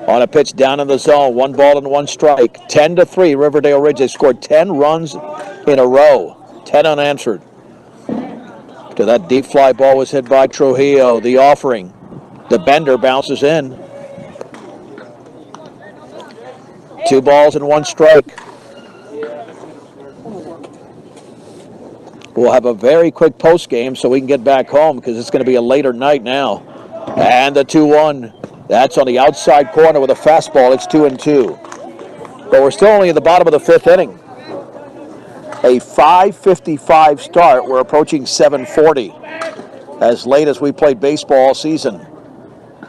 On a pitch down in the zone. 1 ball and 1 strike. 10-3 Riverdale Ridge. They scored 10 runs in a row. 10 unanswered. To that deep fly ball was hit by Trujillo. The offering. The bender bounces in. 2 balls and 1 strike. We'll have a very quick post game so we can get back home because it's going to be a later night now. And the 2-1. That's on the outside corner with a fastball. It's 2-2. But we're still only in the bottom of the 5th inning. A 5:55 start. We're approaching 7:40. As late as we played baseball all season.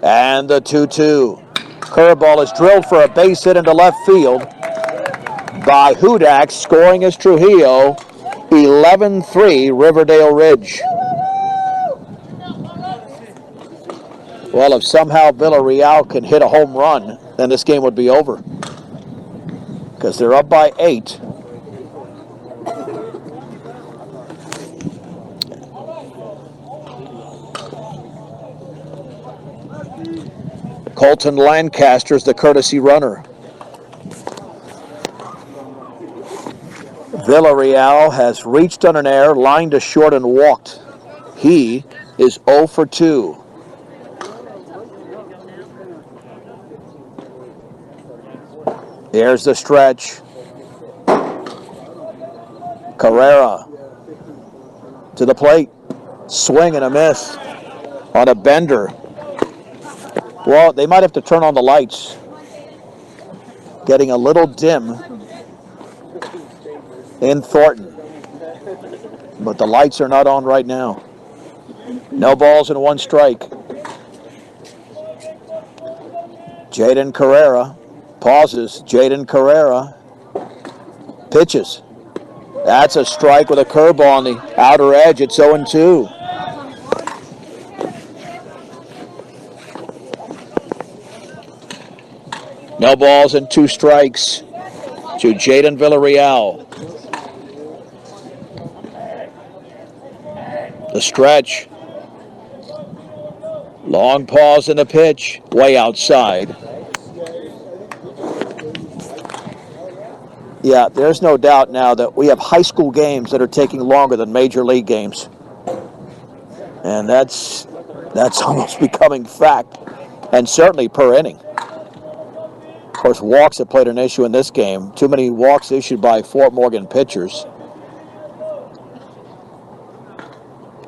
And the 2-2. Curveball is drilled for a base hit into left field by Hudak. Scoring is Trujillo. 11-3 Riverdale Ridge. Well, if somehow Villarreal can hit a home run, then this game would be over. Because they're up by 8. Colton Lancaster is the courtesy runner. Villarreal has reached on an air, lined to short, and walked. He is 0 for 2. There's the stretch. Carrera to the plate. Swing and a miss on a bender. Well, they might have to turn on the lights. Getting a little dim in Thornton. But the lights are not on right now. No balls and 1 strike. Jaden Carrera pauses. Jaden Carrera pitches. That's a strike with a curveball on the outer edge. It's 0-2. No balls and 2 strikes to Jaden Villarreal. The stretch. Long pause in the pitch. Way outside. Yeah, there's no doubt now that we have high school games that are taking longer than major league games. And that's almost becoming fact. And certainly per inning. Of course, walks have played an issue in this game. Too many walks issued by Fort Morgan pitchers.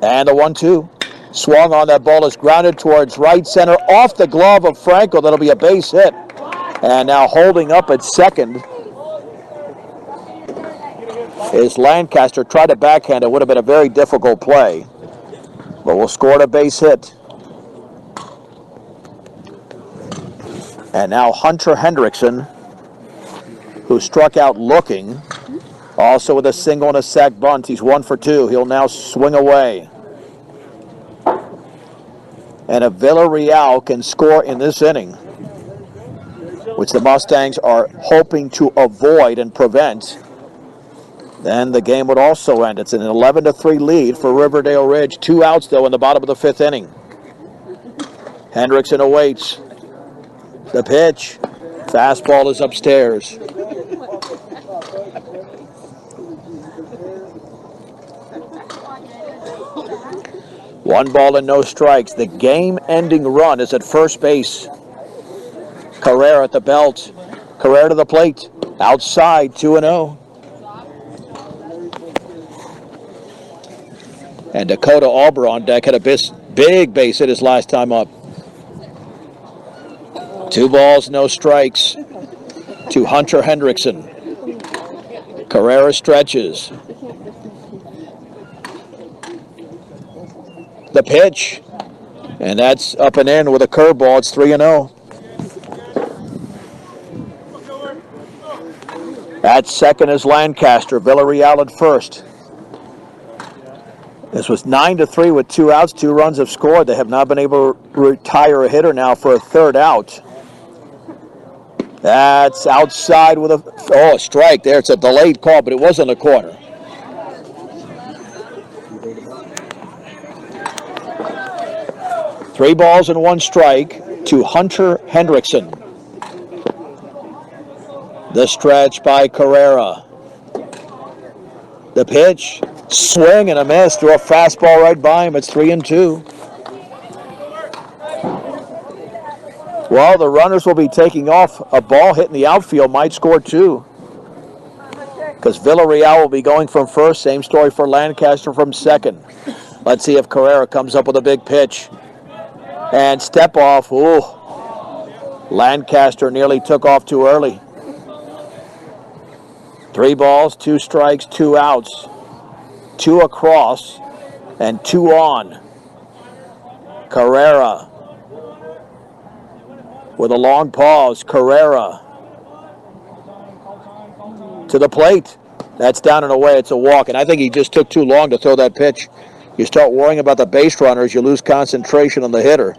And the 1-2. Swung on. That ball is grounded towards right center. Off the glove of Franco. That'll be a base hit. And now holding up at second is Lancaster. Tried to backhand. It would have been a very difficult play. But we'll score a base hit. And now Hunter Hendrickson, who struck out looking, also with a single and a sac bunt. He's 1 for 2. He'll now swing away. And if Villarreal can score in this inning, which the Mustangs are hoping to avoid and prevent, then the game would also end. It's an 11-3 lead for Riverdale Ridge. 2 outs, though, in the bottom of the 5th inning. Hendrickson awaits. The pitch. Fastball is upstairs. One ball and no strikes. The game-ending run is at first base. Carrera at the belt. Carrera to the plate. Outside, 2-0. And Dakota Auber on deck had a big base hit his last time up. 2 balls, no strikes to Hunter Hendrickson. Carrera stretches. The pitch. And that's up and in with a curveball. It's 3-0. At second is Lancaster. Villarreal at first. This was 9-3 with 2 outs. 2 runs have scored. They have not been able to retire a hitter now for a third out. That's outside with a strike there. It's a delayed call, but it was in the corner. Three balls and 1 strike to Hunter Hendrickson. The stretch by Carrera. The pitch, swing and a miss, threw a fastball right by him. It's 3-2. Well, the runners will be taking off. A ball hit in the outfield might score 2. Because Villarreal will be going from first. Same story for Lancaster from second. Let's see if Carrera comes up with a big pitch. And step off. Ooh. Lancaster nearly took off too early. 3 balls, 2 strikes, 2 outs. 2 across and 2 on. Carrera with a long pause. Carrera to the plate. That's down and away. It's a walk. And I think he just took too long to throw that pitch. You start worrying about the base runners, you lose concentration on the hitter.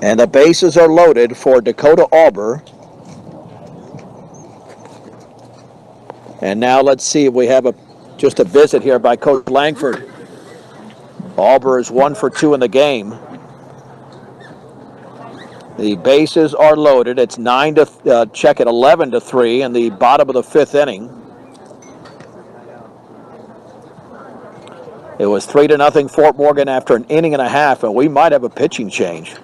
And the bases are loaded for Dakota Auber. And now let's see if we have just a visit here by Coach Langford. Auber is 1 for 2 in the game. The bases are loaded. It's 11-3 in the bottom of the 5th inning. It was 3-0 Fort Morgan after an inning and a half, and we might have a pitching change.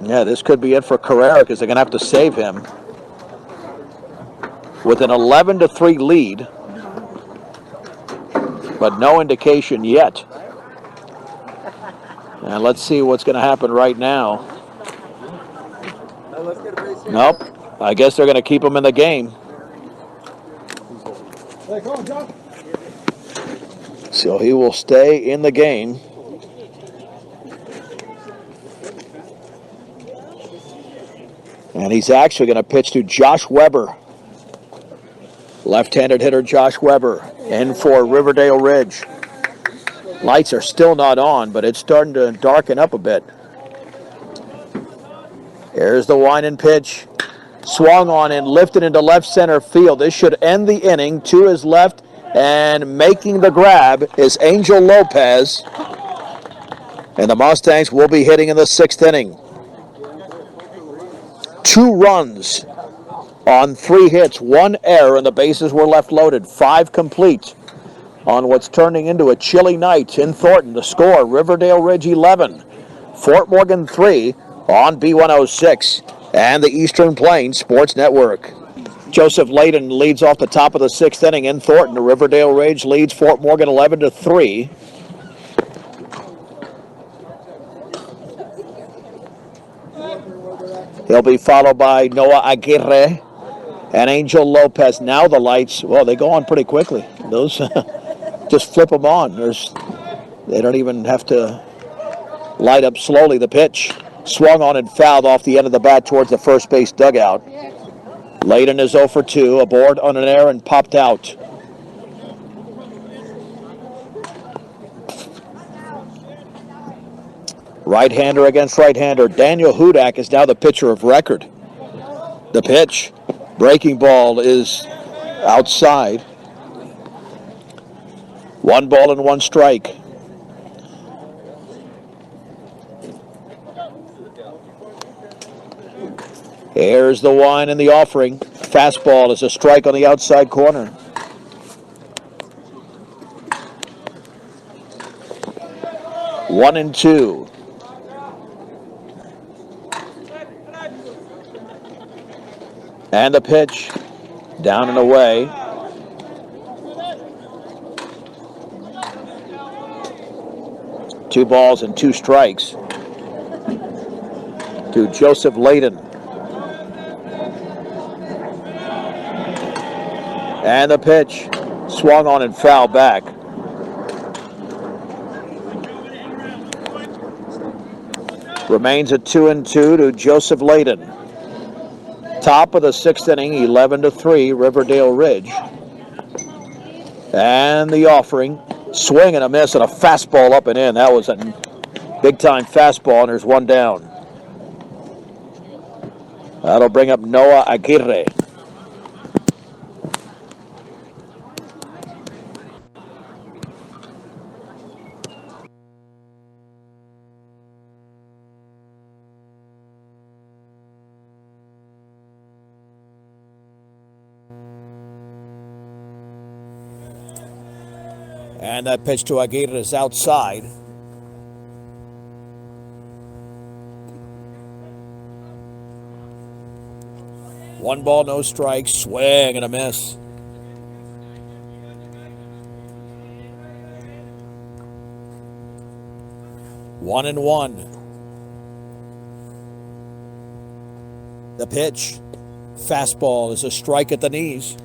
Yeah, this could be it for Carrera because they're going to have to save him. With an 11-3 lead, but no indication yet. And let's see what's going to happen right now. Nope. I guess they're going to keep him in the game. So he will stay in the game. And he's actually going to pitch to Josh Weber. Left-handed hitter Josh Weber in for Riverdale Ridge. Lights are still not on, but it's starting to darken up a bit. Here's the wind and pitch. Swung on and lifted into left center field. This should end the inning. To his left and making the grab is Angel Lopez. And the Mustangs will be hitting in the 6th inning. 2 runs on 3 hits, 1 error, and the bases were left loaded. 5 complete on what's turning into a chilly night in Thornton. The score, Riverdale Ridge 11, Fort Morgan 3 on B106 and the Eastern Plains Sports Network. Joseph Layden leads off the top of the 6th inning in Thornton. The Riverdale Ridge leads Fort Morgan 11-3. He'll be followed by Noah Aguirre and Angel Lopez. Now the lights, well, they go on pretty quickly. Those just flip them on. They don't even have to light up slowly. The pitch swung on and fouled off the end of the bat towards the first base dugout. Layden is 0 for 2, aboard on an error and popped out. Right-hander against right-hander. Daniel Hudak is now the pitcher of record. The pitch, breaking ball, is outside. 1 ball and 1 strike. Here's the wine and the offering. Fastball is a strike on the outside corner. One and 2. And the pitch, down and away. Two balls and 2 strikes to Joseph Layden. And the pitch swung on and fouled back. Remains at 2-2 to Joseph Layden. Top of the sixth inning, 11-3, Riverdale Ridge. And the offering, swing and a miss and a fastball up and in. That was a big-time fastball, and there's one down. That'll bring up Noah Aguirre. And that pitch to Aguirre is outside. One ball, no strikes, swing and a miss. One and one. The pitch, fastball is a strike at the knees.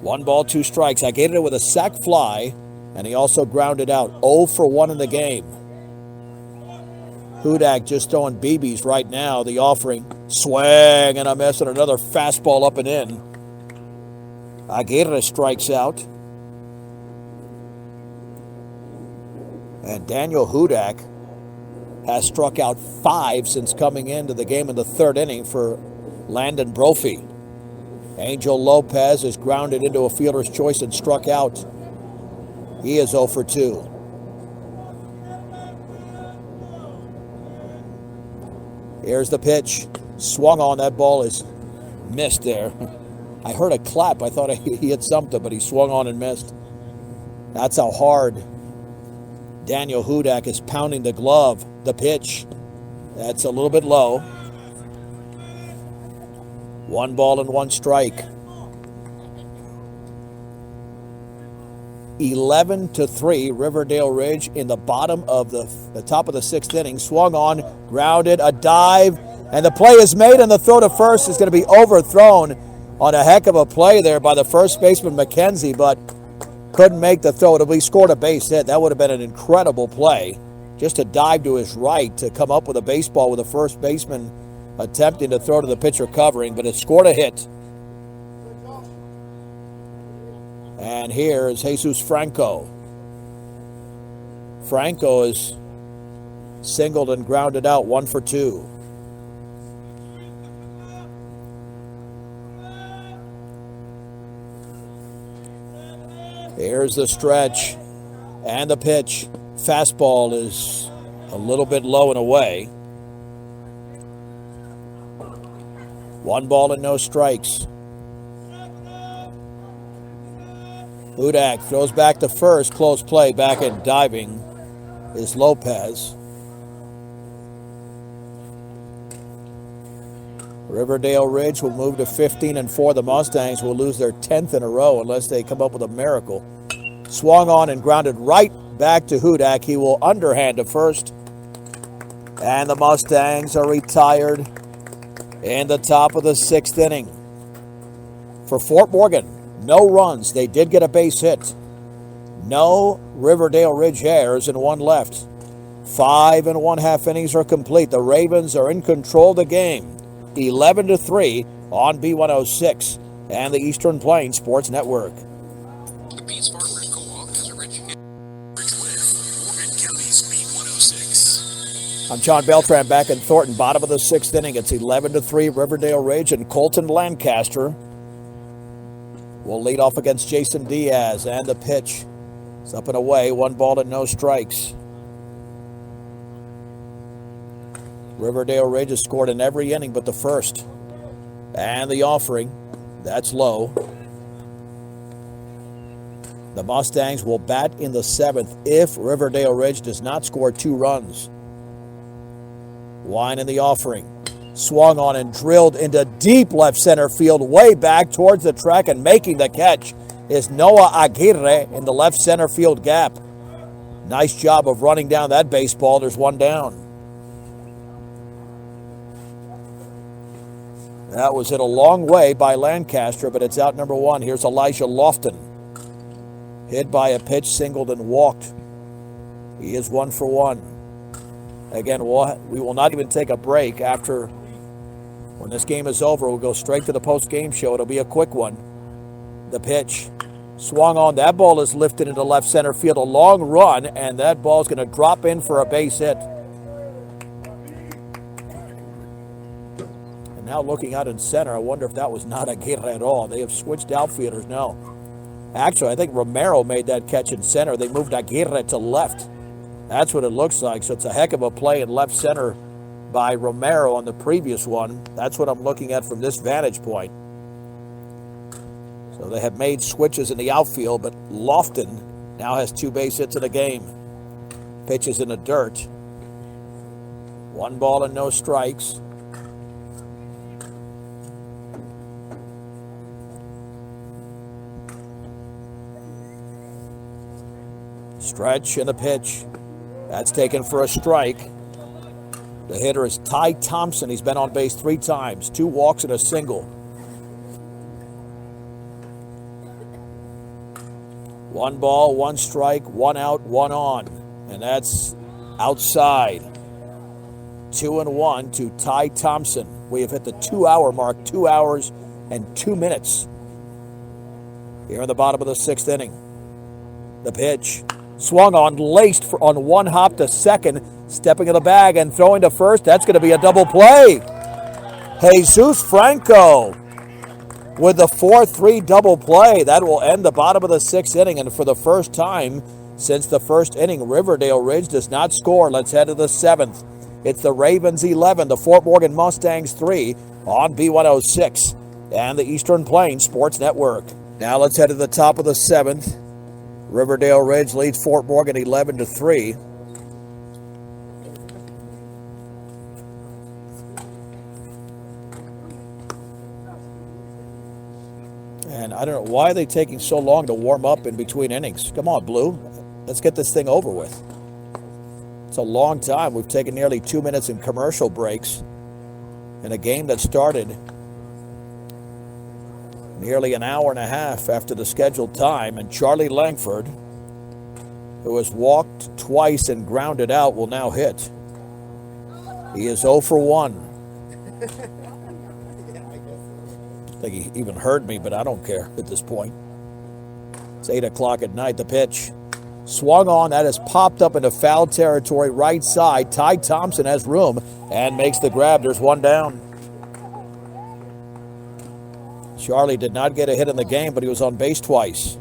One ball, two strikes. Aguirre with a sac fly, and he also grounded out. 0 for 1 in the game. Hudak just throwing BBs right now. The offering, swing and a miss, and another fastball up and in. Aguirre strikes out. And Daniel Hudak has struck out 5 since coming into the game in the third inning for Landon Brophy. Angel Lopez is grounded into a fielder's choice and struck out. He is 0 for 2. Here's the pitch. Swung on. That ball is missed there. I heard a clap. I thought he hit something, but he swung on and missed. That's how hard Daniel Hudak is pounding the glove. The pitch. That's a little bit low. 1 ball and 1 strike. 11-3, Riverdale Ridge in the bottom of the top of the sixth inning. Swung on, grounded, a dive, and the play is made, and the throw to first is going to be overthrown on a heck of a play there by the first baseman McKenzie, but couldn't make the throw. He scored a base hit. That would have been an incredible play. Just a dive to his right to come up with a baseball with a first baseman attempting to throw to the pitcher covering, but it scored a hit. And here is Jesus Franco. Franco is singled and grounded out, 1 for 2. Here's the stretch and the pitch. Fastball is a little bit low and away. 1 ball and no strikes. Hudak throws back to first. Close play. Back and diving is Lopez. Riverdale Ridge will move to 15-4. The Mustangs will lose their 10th in a row unless they come up with a miracle. Swung on and grounded right back to Hudak. He will underhand to first. And the Mustangs are retired in the top of the sixth inning. For Fort Morgan, no runs. They did get a base hit. No Riverdale Ridge errors and 1 left. 5 1/2 innings are complete. The Ravens are in control of the game. 11-3 on B106 and the Eastern Plains Sports Network. The Beats Farmers Co-op has a rich with Morgan County's B106. I'm John Beltran back in Thornton, bottom of the sixth inning. It's 11-3 Riverdale Ridge, and Colton Lancaster will lead off against Jason Diaz, and the pitch is up and away. 1 ball and no strikes. Riverdale Ridge has scored in every inning but the first. And the offering, that's low. The Mustangs will bat in the 7th if Riverdale Ridge does not score 2 runs. Wine in the offering. Swung on and drilled into deep left center field, way back towards the track, and making the catch is Noah Aguirre in the left center field gap. Nice job of running down that baseball. There's 1 down. That was hit a long way by Lancaster, but it's out number one. Here's Elijah Lofton. Hit by a pitch, singled and walked. He is 1 for 1. Again, we will not even take a break after. When this game is over, we'll go straight to the post-game show. It'll be a quick one. The pitch swung on. That ball is lifted into left center field. A long run, and that ball is going to drop in for a base hit. And now looking out in center, I wonder if that was not Aguirre at all. They have switched outfielders now. Actually, I think Romero made that catch in center. They moved Aguirre to left. That's what it looks like. So it's a heck of a play in left center by Romero on the previous one. That's what I'm looking at from this vantage point. So they have made switches in the outfield, but Lofton now has 2 base hits in the game. Pitches in the dirt. 1 ball and no strikes. Stretch and a pitch. That's taken for a strike. The hitter is Ty Thompson. He's been on base 3 times. 2 walks and a single. 1 ball, 1 strike, 1 out, 1 on. And that's outside. 2-1 to Ty Thompson. We have hit the 2-hour mark, 2 hours and 2 minutes. Here in the bottom of the 6th inning. The pitch. Swung on, laced on 1 hop to second, stepping in the bag and throwing to first. That's going to be a double play. Jesus Franco with the 4-3 double play. That will end the bottom of the 6th inning. And for the first time since the first inning, Riverdale Ridge does not score. Let's head to the 7th. It's the Ravens 11, the Fort Morgan Mustangs 3 on B106 and the Eastern Plains Sports Network. Now let's head to the top of the 7th. Riverdale Ridge leads Fort Morgan 11-3. And I don't know, why are they taking so long to warm up in between innings? Come on, Blue. Let's get this thing over with. It's a long time. We've taken nearly 2 minutes in commercial breaks in a game that started nearly an hour and a half after the scheduled time. And Charlie Langford, who has walked twice and grounded out, will now hit. He is 0 for 1. I think he even heard me, but I don't care at this point. It's 8 o'clock at night. The pitch swung on. That has popped up into foul territory, right side. Ty Thompson has room and makes the grab. There's 1 down. Charlie did not get a hit in the game, but he was on base twice.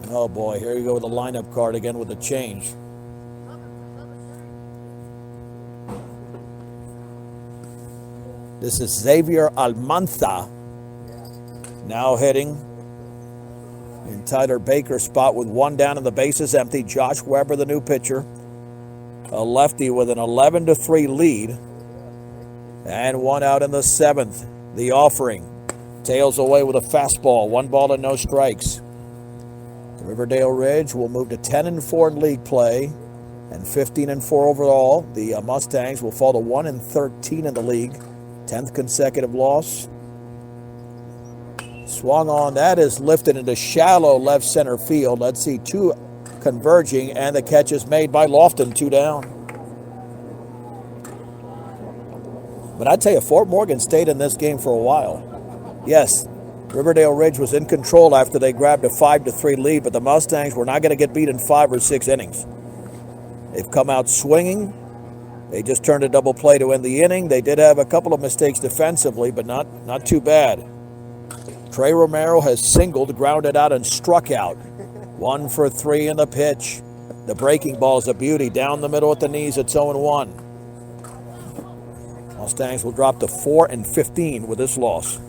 Oh boy, here you go with the lineup card again with the change. This is Xavier Almanza now hitting in Tyler Baker's spot with 1 down and the bases empty. Josh Weber, the new pitcher, a lefty with an 11-3 lead. And 1 out in the 7th. The offering tails away with a fastball. 1 ball and no strikes. Riverdale Ridge will move to 10-4 in league play and 15-4 overall. The Mustangs will fall to 1-13 in the league. 10th consecutive loss. Swung on. That is lifted into shallow left center field. Let's see, 2 converging, and the catch is made by Lofton. 2 down. But I tell you, Fort Morgan stayed in this game for a while. Yes, Riverdale Ridge was in control after they grabbed a 5-3 lead, but the Mustangs were not going to get beat in 5 or 6 innings. They've come out swinging. They just turned a double play to end the inning. They did have a couple of mistakes defensively, but not too bad. Trey Romero has singled, grounded out, and struck out. 1 for 3 in the pitch. The breaking ball is a beauty. Down the middle at the knees, it's 0-1. Mustangs will drop to 4-15 with this loss.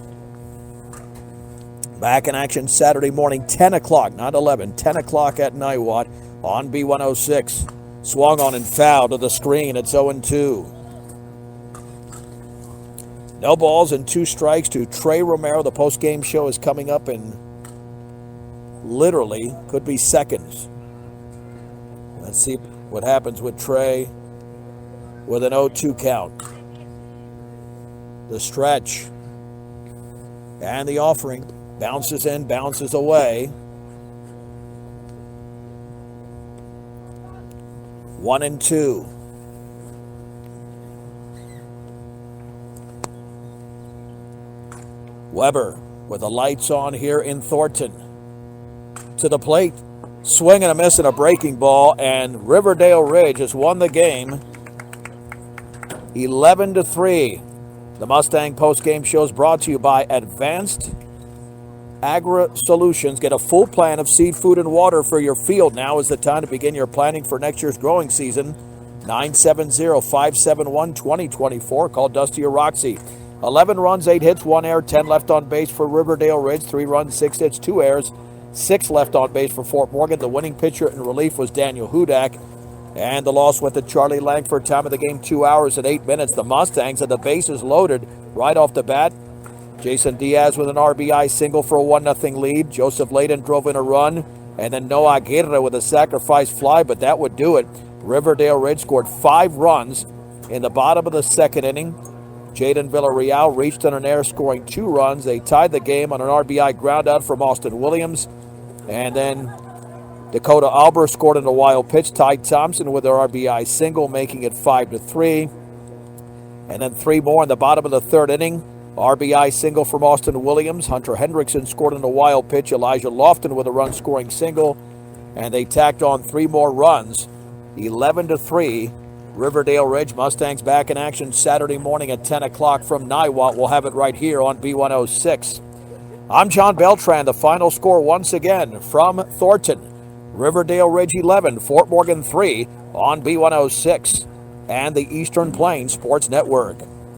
Back in action Saturday morning, 10 o'clock, not 11, 10 o'clock at Niwot on B106. Swung on and fouled to the screen. It's 0-2. No balls and 2 strikes to Trey Romero. The post-game show is coming up in literally could be seconds. Let's see what happens with Trey with an 0-2 count. The stretch. And the offering. Bounces in, bounces away. 1-2. Weber with the lights on here in Thornton. To the plate. Swing and a miss and a breaking ball. And Riverdale Ridge has won the game 11-3. The Mustang postgame show is brought to you by Advanced Agri Solutions. Get a full plan of seed, food, and water for your field. Now is the time to begin your planning for next year's growing season. 970-571-2024. Call Dusty or Roxy. 11 runs, 8 hits, 1 error, 10 left on base for Riverdale Ridge. 3 runs, 6 hits, 2 errors, 6 left on base for Fort Morgan. The winning pitcher in relief was Daniel Hudak. And the loss went to Charlie Langford. Time of the game, 2 hours and 8 minutes. The Mustangs had the bases loaded right off the bat. Jason Diaz with an RBI single for a 1-0 lead. Joseph Layden drove in a run. And then Noah Aguirre with a sacrifice fly, but that would do it. Riverdale Ridge scored 5 runs in the bottom of the second inning. Jaden Villarreal reached on an error, scoring 2 runs. They tied the game on an RBI groundout from Austin Williams. And then Dakota Albers scored in a wild pitch. Ty Thompson with their RBI single, making it 5-3. And then 3 more in the bottom of the third inning. RBI single from Austin Williams. Hunter Hendrickson scored in a wild pitch. Elijah Lofton with a run-scoring single. And they tacked on 3 more runs. 11-3. Riverdale Ridge. Mustangs back in action Saturday morning at 10 o'clock from Niwot. We'll have it right here on B106. I'm John Beltran. The final score once again from Thornton. Riverdale Ridge 11, Fort Morgan 3 on B106 and the Eastern Plains Sports Network.